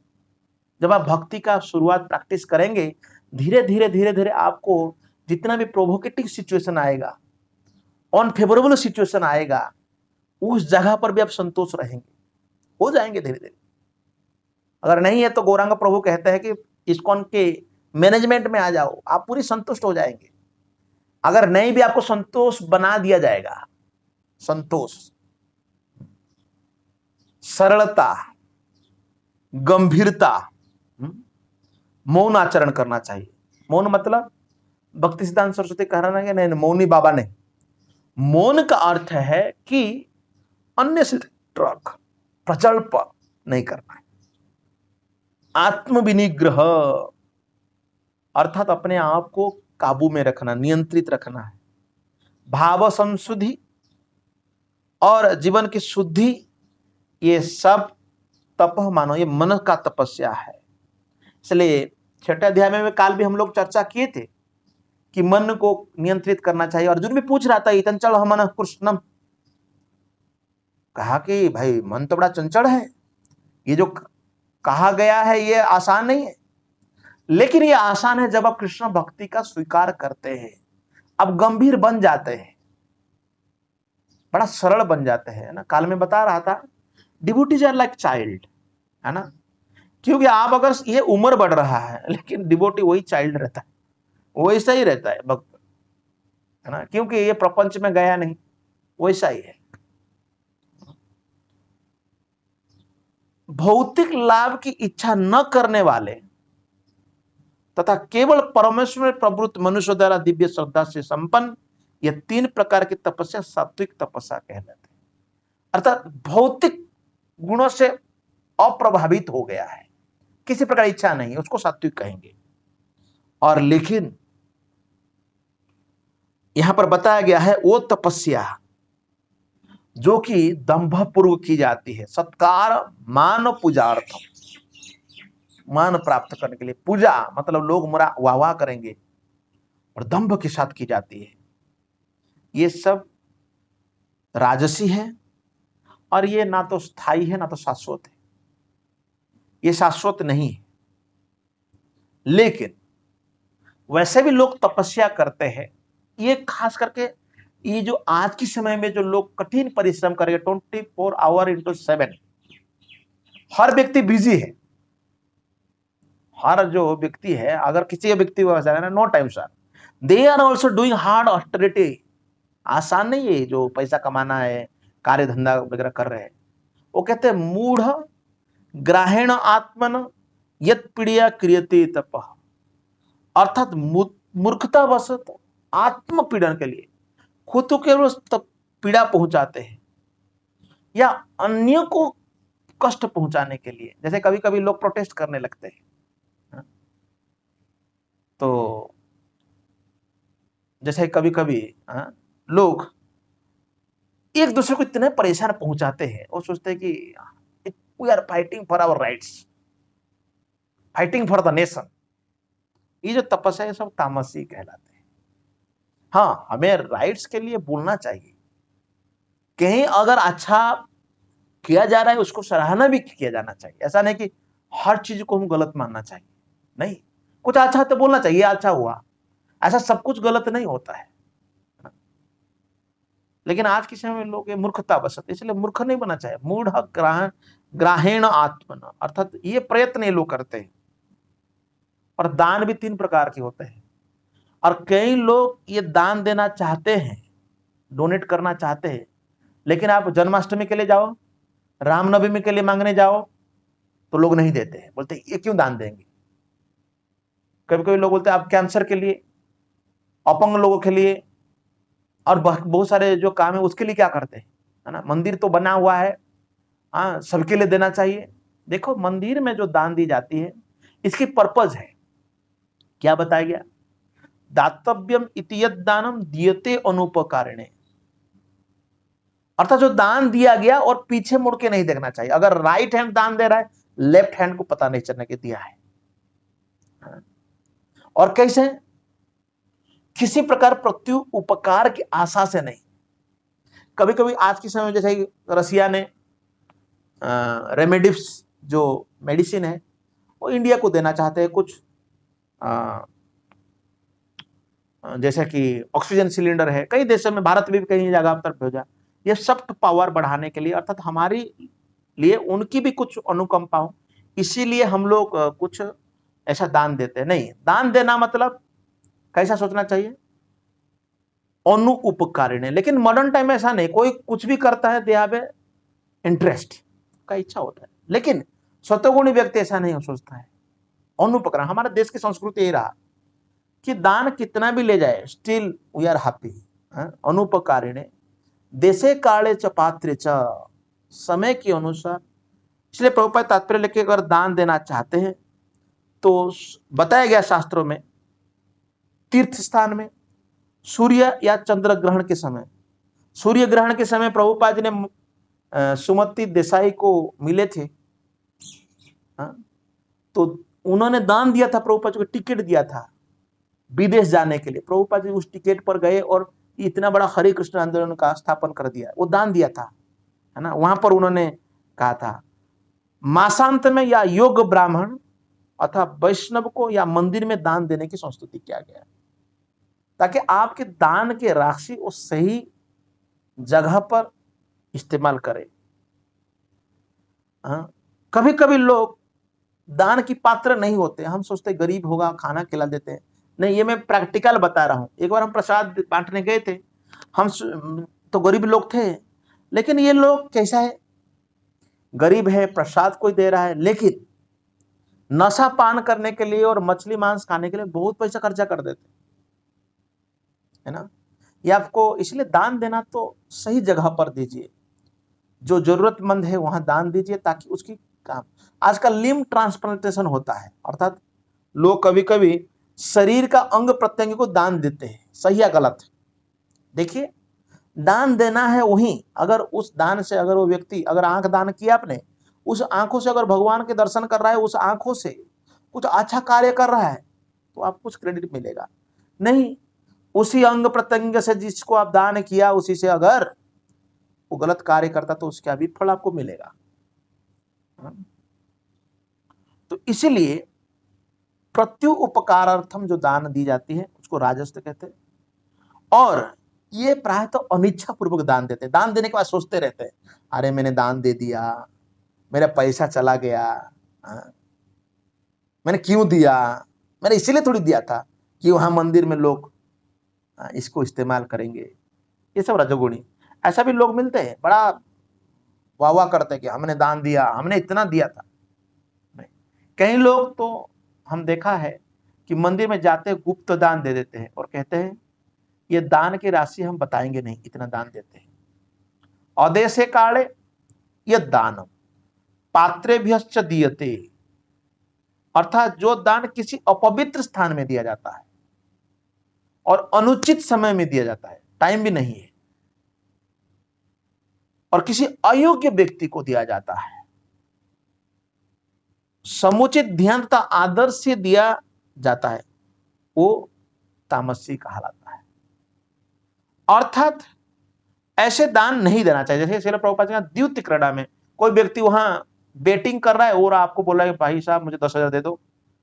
जब आप भक्ति का शुरुआत प्रैक्टिस करेंगे, धीरे धीरे धीरे धीरे आपको जितना भी प्रोवोकेटिव सिचुएशन आएगा, अनफेवरेबल सिचुएशन आएगा, उस जगह पर भी आप संतोष रहेंगे, हो जाएंगे धीरे धीरे। अगर नहीं है तो गौरांग प्रभु कहते हैं कि इस्कॉन के मैनेजमेंट में आ जाओ, आप पूरी संतुष्ट हो जाएंगे। अगर नहीं भी आपको संतोष बना दिया जाएगा, संतोष, सरलता, गंभीरता, मौन आचरण करना चाहिए। मौन मतलब भक्ति सिद्धांत सरस्वती कह रहा है नहीं, मौनी बाबा नहीं। मौन का अर्थ है कि अन्य से प्रजल्प नहीं करना है। आत्मविनिग्रह अर्थात अपने आप को काबू में रखना, नियंत्रित रखना है। भाव संशुद्धि और जीवन की शुद्धि, ये सब तप मानो, ये मन का तपस्या है। इसलिए छठे अध्याय में काल भी हम लोग चर्चा किए थे कि मन को नियंत्रित करना चाहिए। अर्जुन भी पूछ रहा था इतंचल मन कृष्णम, कहा कि भाई मन तो बड़ा चंचल है, ये जो कहा गया है ये आसान नहीं है। लेकिन ये आसान है जब आप कृष्ण भक्ति का स्वीकार करते हैं, अब गंभीर बन जाते हैं, बड़ा सरल बन जाते हैं ना। काल में बता रहा था डिवोटीज आर लाइक चाइल्ड, है ना। क्योंकि आप अगर ये उम्र बढ़ रहा है लेकिन डिवोटी वही चाइल्ड रहता है, वैसा ही रहता है भक्त, है ना। क्योंकि ये प्रपंच में गया नहीं, वैसा ही है। भौतिक लाभ की इच्छा न करने वाले तथा केवल परमेश्वर में प्रवृत्त मनुष्य द्वारा दिव्य श्रद्धा से संपन्न, यह 3 प्रकार की तपस्या सात्विक तपस्या कहलाती है। अर्थात भौतिक गुणों से अप्रभावित हो गया है, किसी प्रकार इच्छा नहीं है, उसको सात्विक कहेंगे। और लेकिन यहां पर बताया गया है वो तपस्या जो कि दंभपूर्वक की जाती है। सत्कार मान पूजार्थम, मान प्राप्त करने के लिए। पूजा मतलब लोग मेरा वाह वाह करेंगे, और दंभ के साथ की जाती है। ये सब राजसी है, और ये ना तो स्थायी है ना तो शाश्वत है, ये शाश्वत नहीं है। लेकिन वैसे भी लोग तपस्या करते हैं। ये खास करके ये जो आज के समय में जो लोग कठिन परिश्रम करेंगे 24 आवर into 7, हर व्यक्ति बिजी है। हर जो व्यक्ति है, अगर किसी व्यक्ति को ऐसा है, no time sir, they are also doing hard austerity. आसान नहीं है जो पैसा कमाना है, कार्य धंधा वगैरह कर रहे हैं। वो कहते हैं मूढ़ ग्राहेण आत्मन यत पीड़िया क्रियते तप, अर्थात मूर्खता वशत आत्म पीड़न के लिए खुद को केवल पीड़ा पहुंचाते हैं, या अन्य को कष्ट पहुंचाने के लिए। जैसे कभी कभी लोग प्रोटेस्ट करने लगते हैं, तो जैसे कभी कभी लोग एक दूसरे को इतने परेशान पहुंचाते हैं, वो सोचते हैं कि we are fighting for our rights, fighting for the nation. ये जो तपस्या है सब तामसी कहलाते हैं। हाँ, हमें राइट्स के लिए बोलना चाहिए, कहीं अगर अच्छा किया जा रहा है उसको सराहना भी किया जाना चाहिए। ऐसा नहीं कि हर चीज को हम गलत मानना चाहिए, नहीं, कुछ अच्छा तो बोलना चाहिए, अच्छा हुआ, ऐसा सब कुछ गलत नहीं होता है। लेकिन आज के समय में लोग मूर्खता बसत, इसलिए मूर्ख नहीं बनना चाहिए। मूढ़ ग्राहेण आत्मन, अर्थात ये प्रयत्न ये लोग करते हैं। और दान भी 3 प्रकार के होते हैं, और कई लोग ये दान देना चाहते हैं, डोनेट करना चाहते हैं, लेकिन आप जन्माष्टमी के लिए जाओ, रामनवमी के लिए मांगने जाओ, तो लोग नहीं देते हैं, बोलते ये क्यों दान देंगे। कभी कभी लोग बोलते हैं आप कैंसर के लिए, अपंग लोगों के लिए, और बहुत सारे जो काम है उसके लिए क्या करते हैं, है ना। मंदिर तो बना हुआ है, हाँ, सबके लिए देना चाहिए। देखो, मंदिर में जो दान दी जाती है इसकी पर्पज है, क्या बताया गया, दातव्यम इति यद दानम दीयते अनुपकारिणे, अर्थात जो दान दिया गया और पीछे मुड़ के नहीं देखना चाहिए। अगर राइट हैंड दान दे रहा है, लेफ्ट हैंड को पता नहीं चलने के दिया है। और कैसे, किसी प्रकार प्रत्यु उपकार की आशा से नहीं। कभी कभी आज के समय में जैसे रसिया ने रेमेडिव्स जो मेडिसिन है वो इंडिया को देना चाहते हैं, कुछ जैसे कि ऑक्सीजन सिलेंडर है, कई देशों में, भारत में भी कई जगह पर भेजा। ये सॉफ्ट पावर बढ़ाने के लिए, अर्थात हमारी लिए उनकी भी कुछ अनुकंपा हो, इसीलिए हम लोग कुछ ऐसा दान देते हैं। नहीं, दान देना मतलब कैसा सोचना चाहिए, अनु उपकारिणे। लेकिन मॉडर्न टाइम में ऐसा नहीं, कोई कुछ भी करता है, दे हैव ए इंटरेस्ट का इच्छा होता है। लेकिन सतोगुणी व्यक्ति ऐसा नहीं सोचता है, अनुपकरण। हमारे देश की संस्कृति यही रहा कि दान कितना भी ले जाए, स्टिल वी आर हैप्पी। अनुपकारिणे देशे काले च पात्रे च, समय के अनुसार। इसलिए प्रभुपाद तात्पर्य लेके अगर दान देना चाहते हैं तो बताया गया शास्त्रों में, तीर्थ स्थान में, सूर्य या चंद्र ग्रहण के समय। सूर्य ग्रहण के समय प्रभुपाद जी ने सुमति देसाई को मिले थे, तो उन्होंने दान दिया था, प्रभुपाद जी को टिकट दिया था विदेश जाने के लिए। प्रभुपाद जी उस टिकट पर गए और इतना बड़ा हरे कृष्ण आंदोलन का स्थापन कर दिया, वो दान दिया था, है ना। वहां पर उन्होंने कहा था मासांत में या योग ब्राह्मण अथवा वैष्णव को या मंदिर में दान देने की संस्तुति किया गया, ताकि आपके दान के राशि उस सही जगह पर इस्तेमाल करें। कभी कभी लोग दान की पात्र नहीं होते, हम सोचते गरीब होगा खाना खिला देते हैं। नहीं, ये मैं प्रैक्टिकल बता रहा हूं। एक बार हम प्रसाद बांटने गए थे, हम तो गरीब लोग थे, लेकिन ये लोग कैसा है, गरीब है, प्रसाद कोई दे रहा है, लेकिन नशा पान करने के लिए और मछली मांस खाने के लिए बहुत पैसा खर्चा कर देते, है ना। ये आपको, इसलिए दान देना तो सही जगह पर दीजिए, जो जरूरतमंद है वहां दान दीजिए, ताकि उसकी काम। आजकल लिम्ब ट्रांसप्लांटेशन होता है, अर्थात लोग कभी कभी शरीर का अंग प्रत्यंग को दान देते हैं, सही या गलत। देखिए, दान देना है वहीं, अगर उस दान से अगर वो व्यक्ति, अगर आंख दान किया आपने, उस आंखों से अगर भगवान के दर्शन कर रहा है, उस आंखों से कुछ अच्छा कार्य कर रहा है, तो आपको कुछ क्रेडिट मिलेगा। नहीं, उसी अंग प्रत्यंग से जिसको आप दान किया, उसी से अगर वो गलत कार्य करता तो उसका भी फल आपको मिलेगा। तो इसीलिए प्रत्युपकारार्थम जो दान दी जाती है उसको राजस्व कहते हैं। और ये प्रायतः अनिच्छा पूर्वक दान देते हैं। दान देने के बाद सोचते रहते हैं, अरे मैंने दान दे दिया, मेरा पैसा चला गया, मैंने क्यों दिया, मैंने इसीलिए थोड़ी दिया था कि वहां मंदिर में लोग इसको इस्तेमाल करेंगे। ये सब रजोगुणी। ऐसा भी लोग मिलते हैं, बड़ा वाह वाह करते हैं कि हमने दान दिया, हमने इतना दिया था। नहीं, कई लोग तो हम देखा है कि मंदिर में जाते गुप्त दान दे देते हैं और कहते हैं ये दान की राशि हम बताएंगे नहीं, इतना दान देते हैं। अदेशे काले यह दानम पात्रेभ्यश्च दीयते, अर्थात जो दान किसी अपवित्र स्थान में दिया जाता है और अनुचित समय में दिया जाता है, टाइम भी नहीं है, और किसी अयोग्य व्यक्ति को दिया जाता है, समुचित ध्यान तथा आदर से दिया जाता है, वो तामसी कहलाता है। अर्थात ऐसे दान नहीं देना चाहिए। जैसे श्रील प्रभुपाद जी द्यूत क्रीड़ा में कोई व्यक्ति वहां बेटिंग कर रहा है और आपको बोला है भाई साहब मुझे 10,000 दे दो,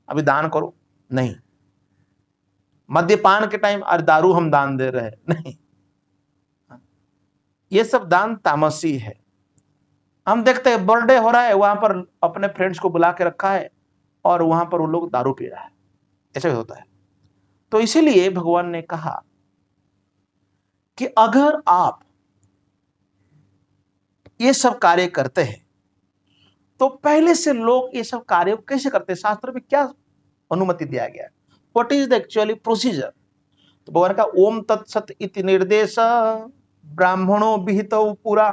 अभी दान करो, नहीं। मद्यपान के टाइम अरे दारू हम दान दे रहे हैं, नहीं। ये सब दान तामसी है। हम देखते हैं बर्थडे हो रहा है, वहां पर अपने फ्रेंड्स को बुला के रखा है और वहां पर वो लोग दारू पी रहा है, ऐसा भी होता है। तो इसीलिए भगवान ने कहा कि अगर आप ये सब कार्य करते हैं तो पहले से लोग ये सब कार्य कैसे करते हैं, शास्त्र में क्या अनुमति दिया गया है, what is the actually procedure. तो भगवान का ओम तत्सत इति निर्देश ब्राह्मणों विहित पुरा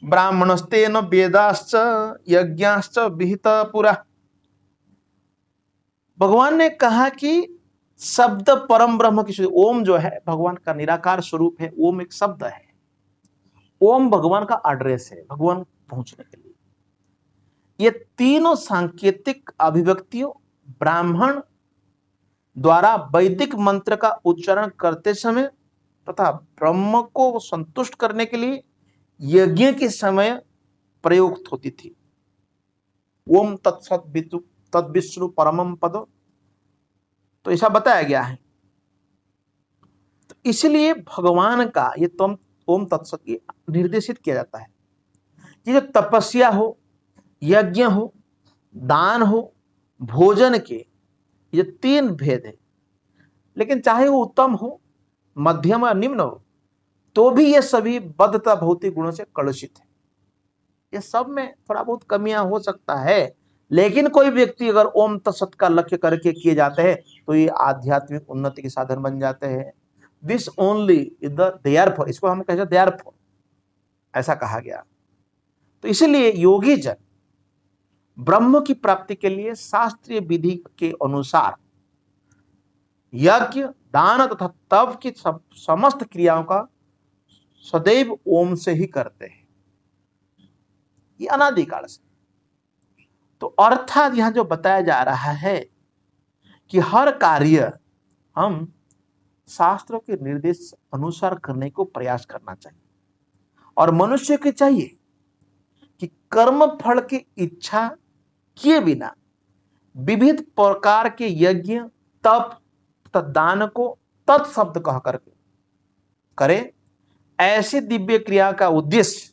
ब्राह्मणस्तेन वेदाश्च यज्ञाश्च विहित पुरा। भगवान ने कहा कि शब्द परम ब्रह्म की शुद्धि, ओम जो है भगवान का निराकार स्वरूप है, ओम एक शब्द है, ओम भगवान का एड्रेस है भगवान पहुंचने के लिए। ये तीनों सांकेतिक अभिव्यक्तियों ब्राह्मण द्वारा वैदिक मंत्र का उच्चारण करते समय तथा ब्रह्म को संतुष्ट करने के लिए यज्ञ के समय प्रयुक्त होती थी। ओम तत्सत तद विष्णु परमम पद, तो ऐसा बताया गया है। तो इसलिए भगवान का ये ओम तत्सत निर्देशित किया जाता है कि जो तपस्या हो, यज्ञ हो, दान हो, भोजन के, ये तीन भेद है। लेकिन चाहे वो उत्तम हो, मध्यम और निम्न हो, तो भी ये सभी बद्ध तथा भौतिक गुणों से कलुषित है। ये सब में थोड़ा बहुत कमियां हो सकता है, लेकिन कोई व्यक्ति अगर ओम तत्सत का लक्ष्य करके किए जाते हैं तो ये आध्यात्मिक उन्नति के साधन बन जाते हैं। This only is the therefore, इसको हम कहते हैं देयरफॉर, ऐसा कहा गया। तो इसीलिए योगी जन ब्रह्म की प्राप्ति के लिए शास्त्रीय विधि के अनुसार यज्ञ, दान तथा तप की समस्त क्रियाओं का सदैव ओम से ही करते हैं, ये अनादिकाल से। तो अर्थात यहां जो बताया जा रहा है कि हर कार्य हम शास्त्रों के निर्देश अनुसार करने को प्रयास करना चाहिए, और मनुष्य के चाहिए कि कर्म फल की इच्छा किए बिना विविध प्रकार के यज्ञ, तप तथा दान को तत्शब्द कह करके करे। ऐसी दिव्य क्रिया का उद्देश्य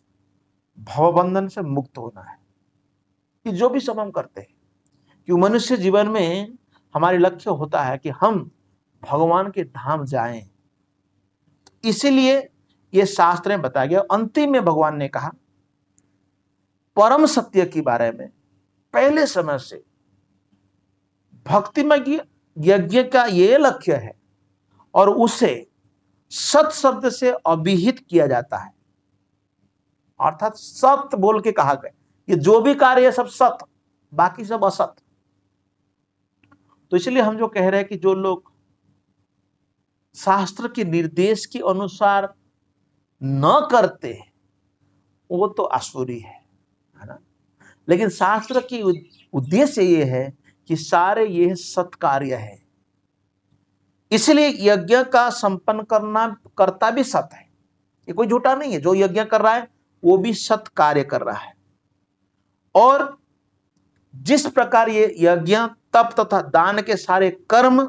भवबंधन से मुक्त होना है। कि जो भी सब हम करते हैं, कि मनुष्य जीवन में हमारे लक्ष्य होता है कि हम भगवान के धाम जाएं। इसीलिए यह शास्त्र में बताया गया। अंतिम में भगवान ने कहा परम सत्य के बारे में पहले समय से भक्तिमय यज्ञ का यह लक्ष्य है, और उसे सत शब्द से अभिहित किया जाता है। अर्थात सत्य बोल के कहा गया ये जो भी कार्य है सब सत्य, बाकी सब असत्य। तो इसलिए हम जो कह रहे हैं कि जो लोग शास्त्र के निर्देश के अनुसार न करते वो तो आसुरी है ना। लेकिन शास्त्र की उद्देश्य ये है कि सारे ये सत्कार्य है, इसलिए यज्ञ का संपन्न करता भी सत है। ये कोई झूठा नहीं है, जो यज्ञ कर रहा है वो भी सत कार्य कर रहा है। और जिस प्रकार ये यज्ञ तप तथा दान के सारे कर्म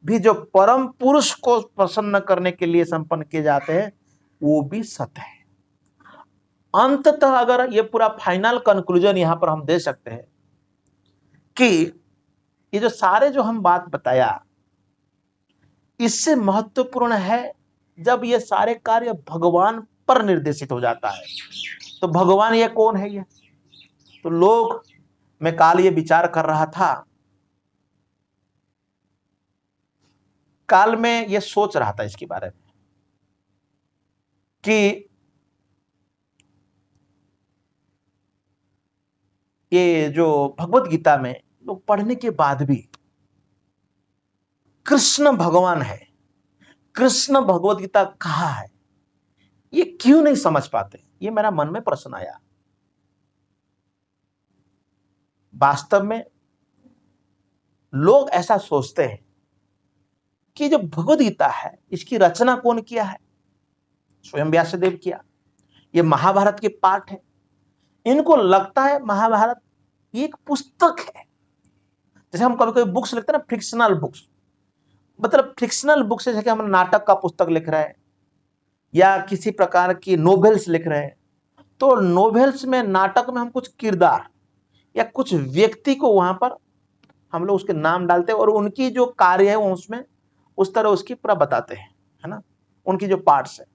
भी जो परम पुरुष को प्रसन्न करने के लिए संपन्न किए जाते हैं वो भी सत्य है। अंततः अगर ये पूरा फाइनल कंक्लूजन यहां पर हम दे सकते हैं कि ये जो सारे जो हम बात बताया, इससे महत्वपूर्ण है जब ये सारे कार्य भगवान पर निर्देशित हो जाता है। तो भगवान ये कौन है? ये तो लोग, मैं काल ये विचार कर रहा था, काल में ये सोच रहा था इसके बारे में कि ये जो भगवत गीता में लोग पढ़ने के बाद भी कृष्ण भगवान है, कृष्ण भगवत गीता कहाँ है, ये क्यों नहीं समझ पाते? ये मेरा मन में प्रश्न आया। वास्तव में लोग ऐसा सोचते हैं कि जो भगवत गीता है इसकी रचना कौन किया है? स्वयं व्यासदेव किया। ये महाभारत के पाठ है। इनको लगता है महाभारत ये एक पुस्तक है। जैसे हम कभी कभी बुक्स लिखते हैं ना, फिक्शनल बुक्स, मतलब फिक्शनल बुक्स जैसे कि हम नाटक का पुस्तक लिख रहे हैं या किसी प्रकार की नोवेल्स लिख रहे हैं, तो नोवेल्स में, नाटक में हम कुछ किरदार या कुछ व्यक्ति को वहां पर हम लोग उसके नाम डालते हैं और उनकी जो कार्य है वो उसमें उस तरह उसकी पूरा बताते हैं, है ना, उनकी जो पार्ट्स है।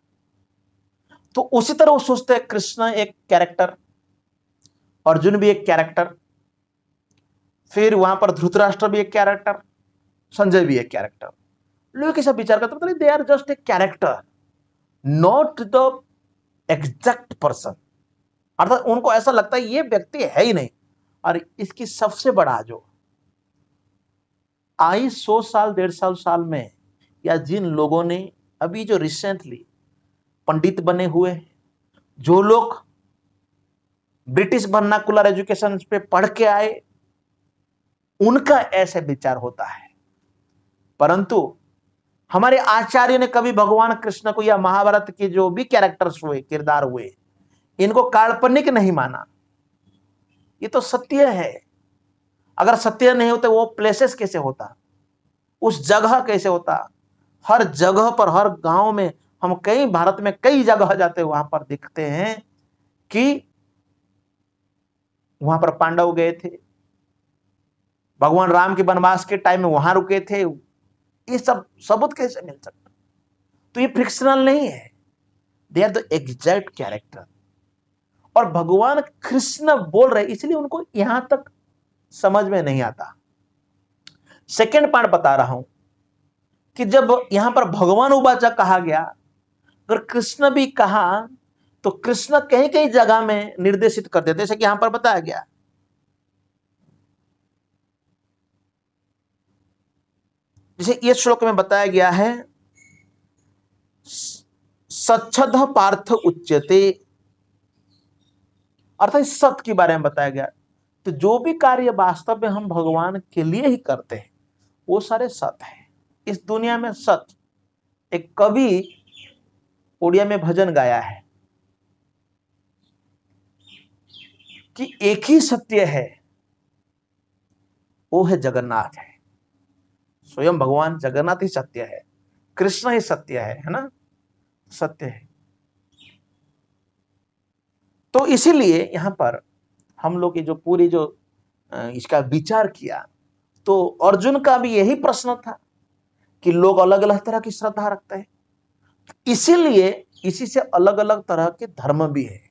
तो उसी तरह वो सोचते हैं कृष्ण एक कैरेक्टर, अर्जुन भी एक कैरेक्टर, फिर वहां पर धृतराष्ट्र भी एक कैरेक्टर, संजय भी एक कैरेक्टर। लोग ऐसा विचार करते हैं they are just a character, not the exact person. अर्थात उनको ऐसा लगता है ये व्यक्ति है ही नहीं। और इसकी सबसे बड़ा जो आई 100 साल 150 साल में, या जिन लोगों ने अभी जो रिसेंटली पंडित बने हुए, जो लोग ब्रिटिश वर्नाकुलर एजुकेशन पे पढ़ के आए, उनका ऐसे विचार होता है। परंतु हमारे आचार्य ने कभी भगवान कृष्ण को या महाभारत के जो भी कैरेक्टर्स हुए, किरदार हुए, इनको काल्पनिक नहीं माना। ये तो सत्य है। अगर सत्य नहीं होते वो प्लेसेस कैसे होता, उस जगह कैसे होता? हर जगह पर, हर गांव में, हम कई भारत में कई जगह जाते हैं, वहां पर देखते हैं कि वहां पर पांडव गए थे, भगवान राम के वनवास के टाइम में वहां रुके थे। ये सब सबूत कैसे मिल सकता? तो ये फिक्शनल नहीं है, they are the exact character. और भगवान कृष्ण बोल रहे, इसलिए उनको यहां तक समझ में नहीं आता। सेकेंड पार्ट बता रहा हूं कि जब यहां पर भगवान उवाचा कहा गया, अगर कृष्ण भी कहा तो कृष्ण कहीं कहीं जगह में निर्देशित कर देते, जैसे कि यहां पर बताया गया, जैसे ये श्लोक में बताया गया है, सच्छद पार्थ उच्यते, अर्थात सत्य के बारे में बताया गया। तो जो भी कार्य वास्तव में हम भगवान के लिए ही करते हैं वो सारे सत्य है। इस दुनिया में सत्य, एक कवि ओडिया में भजन गाया है कि एक ही सत्य है, वो है जगन्नाथ है। स्वयं भगवान जगन्नाथ ही सत्य है, कृष्ण ही सत्य है ना, सत्य है। तो इसीलिए यहां पर हम लोग जो पूरी जो इसका विचार किया, तो अर्जुन का भी यही प्रश्न था कि लोग अलग अलग तरह की श्रद्धा रखते हैं, इसीलिए इसी से अलग अलग तरह के धर्म भी है।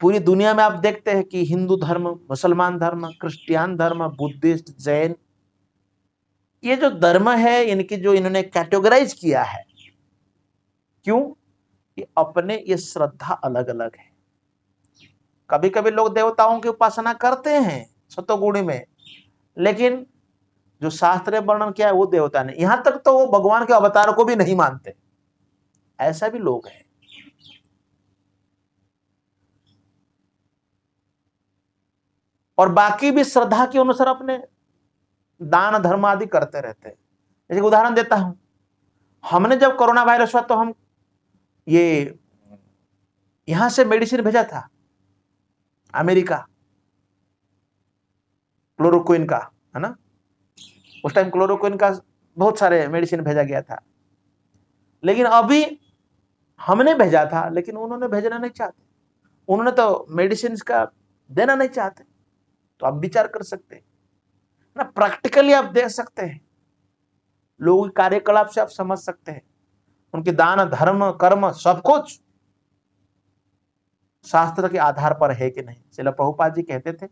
पूरी दुनिया में आप देखते हैं कि हिंदू धर्म, मुसलमान धर्म, क्रिश्चियन धर्म, बुद्धिस्ट, जैन, ये जो धर्म है इनकी जो इन्होंने कैटेगराइज किया है, क्यों? कि अपने ये श्रद्धा अलग अलग है। कभी कभी लोग देवताओं की उपासना करते हैं सतोगुणी में, लेकिन जो शास्त्र वर्णन किया है वो देवता नहीं, यहां तक तो वो भगवान के अवतार को भी नहीं मानते। ऐसा भी लोग हैं। और बाकी भी श्रद्धा के अनुसार अपने दान धर्म आदि करते रहते हैं। जैसे उदाहरण देता हूं, हमने जब कोरोना वायरस हुआ तो हम ये यहां से मेडिसिन भेजा था अमेरिका, क्लोरोक्विन का, है ना। उस टाइम क्लोरोक्विन का बहुत सारे मेडिसिन भेजा गया था, लेकिन अभी हमने भेजा था, लेकिन उन्होंने भेजना नहीं चाहते। उन्होंने तो मेडिसिन का देना नहीं चाहते। तो आप विचार कर सकते हैं ना, प्रैक्टिकली आप देख सकते हैं, लोगों के कार्यकलाप से आप समझ सकते हैं, उनके दान धर्म कर्म सब कुछ शास्त्र के आधार पर है कि नहीं। श्रील प्रभुपाद जी कहते थे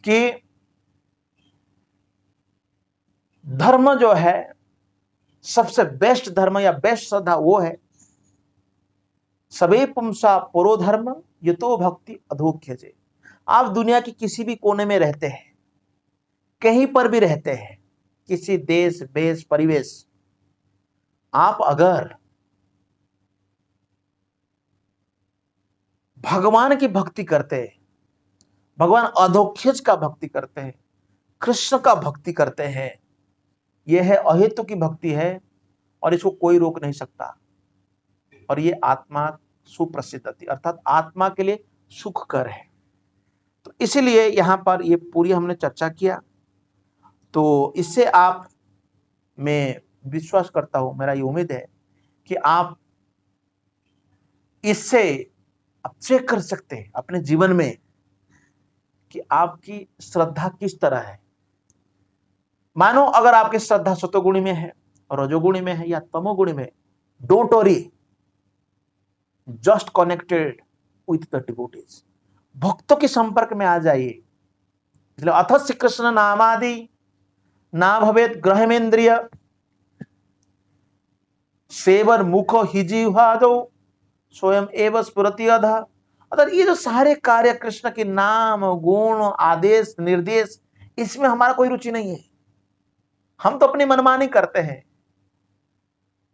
कि धर्म जो है, सबसे बेस्ट धर्म या बेस्ट श्रद्धा वो है, सबे पुंसा पुरो धर्म यतो भक्ति अधोख्य जे। आप दुनिया के किसी भी कोने में रहते हैं, कहीं पर भी रहते हैं, किसी देश वेश परिवेश, आप अगर भगवान की भक्ति करते हैं, भगवान अधोक्षज का भक्ति करते हैं, कृष्ण का भक्ति करते हैं, यह है अहेतु की भक्ति है और इसको कोई रोक नहीं सकता। और ये आत्मा सुप्रसिद्ध थी, अर्थात आत्मा के लिए सुखकर है। तो इसीलिए यहां पर ये पूरी हमने चर्चा किया। तो इससे आप, मैं विश्वास करता हूं, मेरा ये उम्मीद है कि आप इससे आप चेक कर सकते हैं अपने जीवन में कि आपकी श्रद्धा किस तरह है। मानो अगर आपकी श्रद्धा सतोगुणी में है, रजोगुणी में है या तमोगुणी में, don't worry, just connected with the devotees, भक्तों के संपर्क में आ जाइए। इसलिए अथ श्री कृष्ण नामादि ना भवेत ग्रहमेन्द्रिय सेवन मुख हिजिह्वादो स्वयं एव स्फुरति अधः। अगर ये जो सारे कार्य कृष्ण के नाम गुण आदेश निर्देश, इसमें हमारा कोई रुचि नहीं है। हम तो अपनी मनमानी करते हैं,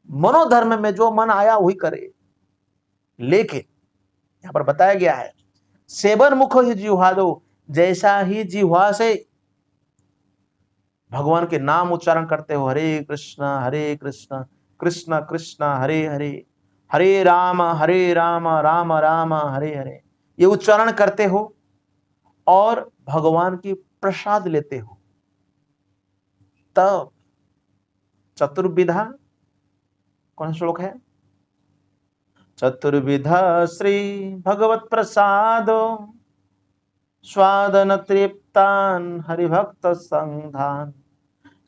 मनोधर्म में जो मन आया वही करे। लेकिन यहां पर बताया गया है सेवन मुख ही जिह्वा दो, जैसा ही जिह्वा से भगवान के नाम उच्चारण करते हो, हरे कृष्ण कृष्ण कृष्ण हरे हरे, हरे राम राम राम हरे हरे, ये उच्चारण करते हो और भगवान की प्रसाद लेते हो, तब चतुर्विधा, कौन श्लोक है, चतुर्विधा श्री भगवत प्रसादो स्वादन तृप्तान हरिभक्त संधान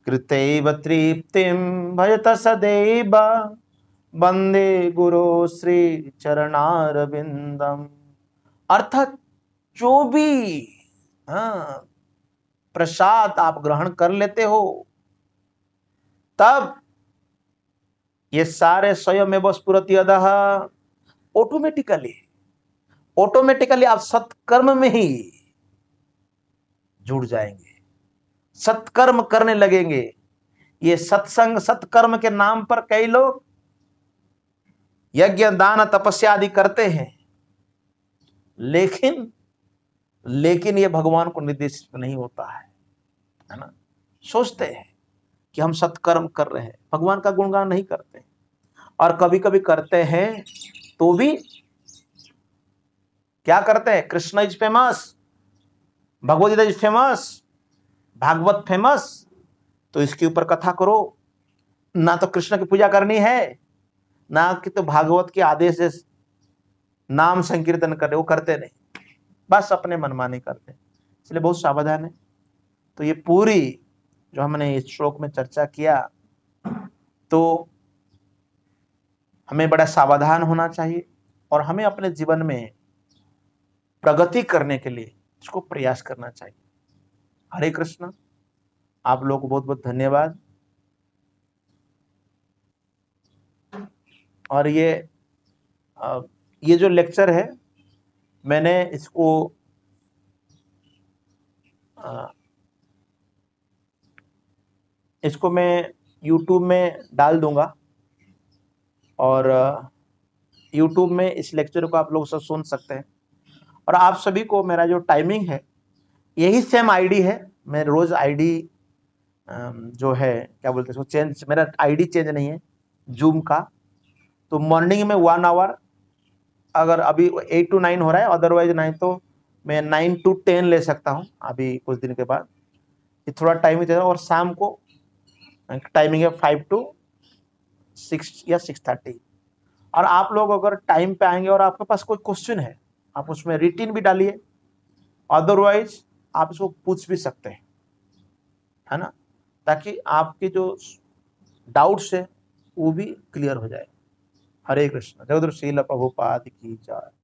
कृतैव तृप्तिं भजत सदैव वंदे गुरु श्री चरणारविंदम। अर्थात जो भी प्रसाद आप ग्रहण कर लेते हो, तब ये सारे स्वयं स्फुरति अधः, ऑटोमेटिकली आप सत्कर्म में ही जुड़ जाएंगे, सत्कर्म करने लगेंगे। ये सत्संग सत्कर्म के नाम पर कई लोग यज्ञ दान तपस्या आदि करते हैं, लेकिन ये भगवान को निर्देशित नहीं होता है ना। सोचते हैं कि हम सत्कर्म कर रहे हैं, भगवान का गुणगान नहीं करते, और कभी कभी करते हैं तो भी क्या करते हैं, Krishna is famous, Bhagavad Gita is famous, Bhagavat famous, तो इसके ऊपर कथा करो। ना तो कृष्ण की पूजा करनी है, ना कि तो भागवत के आदेश से नाम संकीर्तन करे, वो करते नहीं, बस अपने मनमानी करते, इसलिए बहुत सावधान है। तो ये पूरी जो हमने इस श्लोक में चर्चा किया, तो हमें बड़ा सावधान होना चाहिए और हमें अपने जीवन में प्रगति करने के लिए इसको प्रयास करना चाहिए। हरे कृष्ण। आप लोगों को बहुत बहुत धन्यवाद। और ये जो लेक्चर है, मैंने इसको मैं YouTube में डाल दूंगा, और YouTube में इस लेक्चर को आप लोग सब सुन सकते हैं। और आप सभी को मेरा जो टाइमिंग है यही सेम आईडी है। मैं रोज आईडी जो है क्या बोलते हैं उसको चेंज, मेरा आईडी चेंज नहीं है जूम का। तो मॉर्निंग में 1 आवर, अगर अभी 8 to 9 हो रहा है, अदरवाइज नहीं तो मैं 9 to 10 ले सकता हूँ अभी कुछ दिन के बाद। ये थोड़ा टाइम ही देगा। और शाम को टाइमिंग है 5 to 6 या 6:30। और आप लोग अगर टाइम पे आएंगे और आपके पास कोई क्वेश्चन है, आप उसमें रिटिन भी डालिए, अदरवाइज आप इसको पूछ भी सकते हैं, है ना, ताकि आपके जो डाउट्स है वो भी क्लियर हो जाए। हरे कृष्ण। जगत श्रील प्रभुपाद की जय।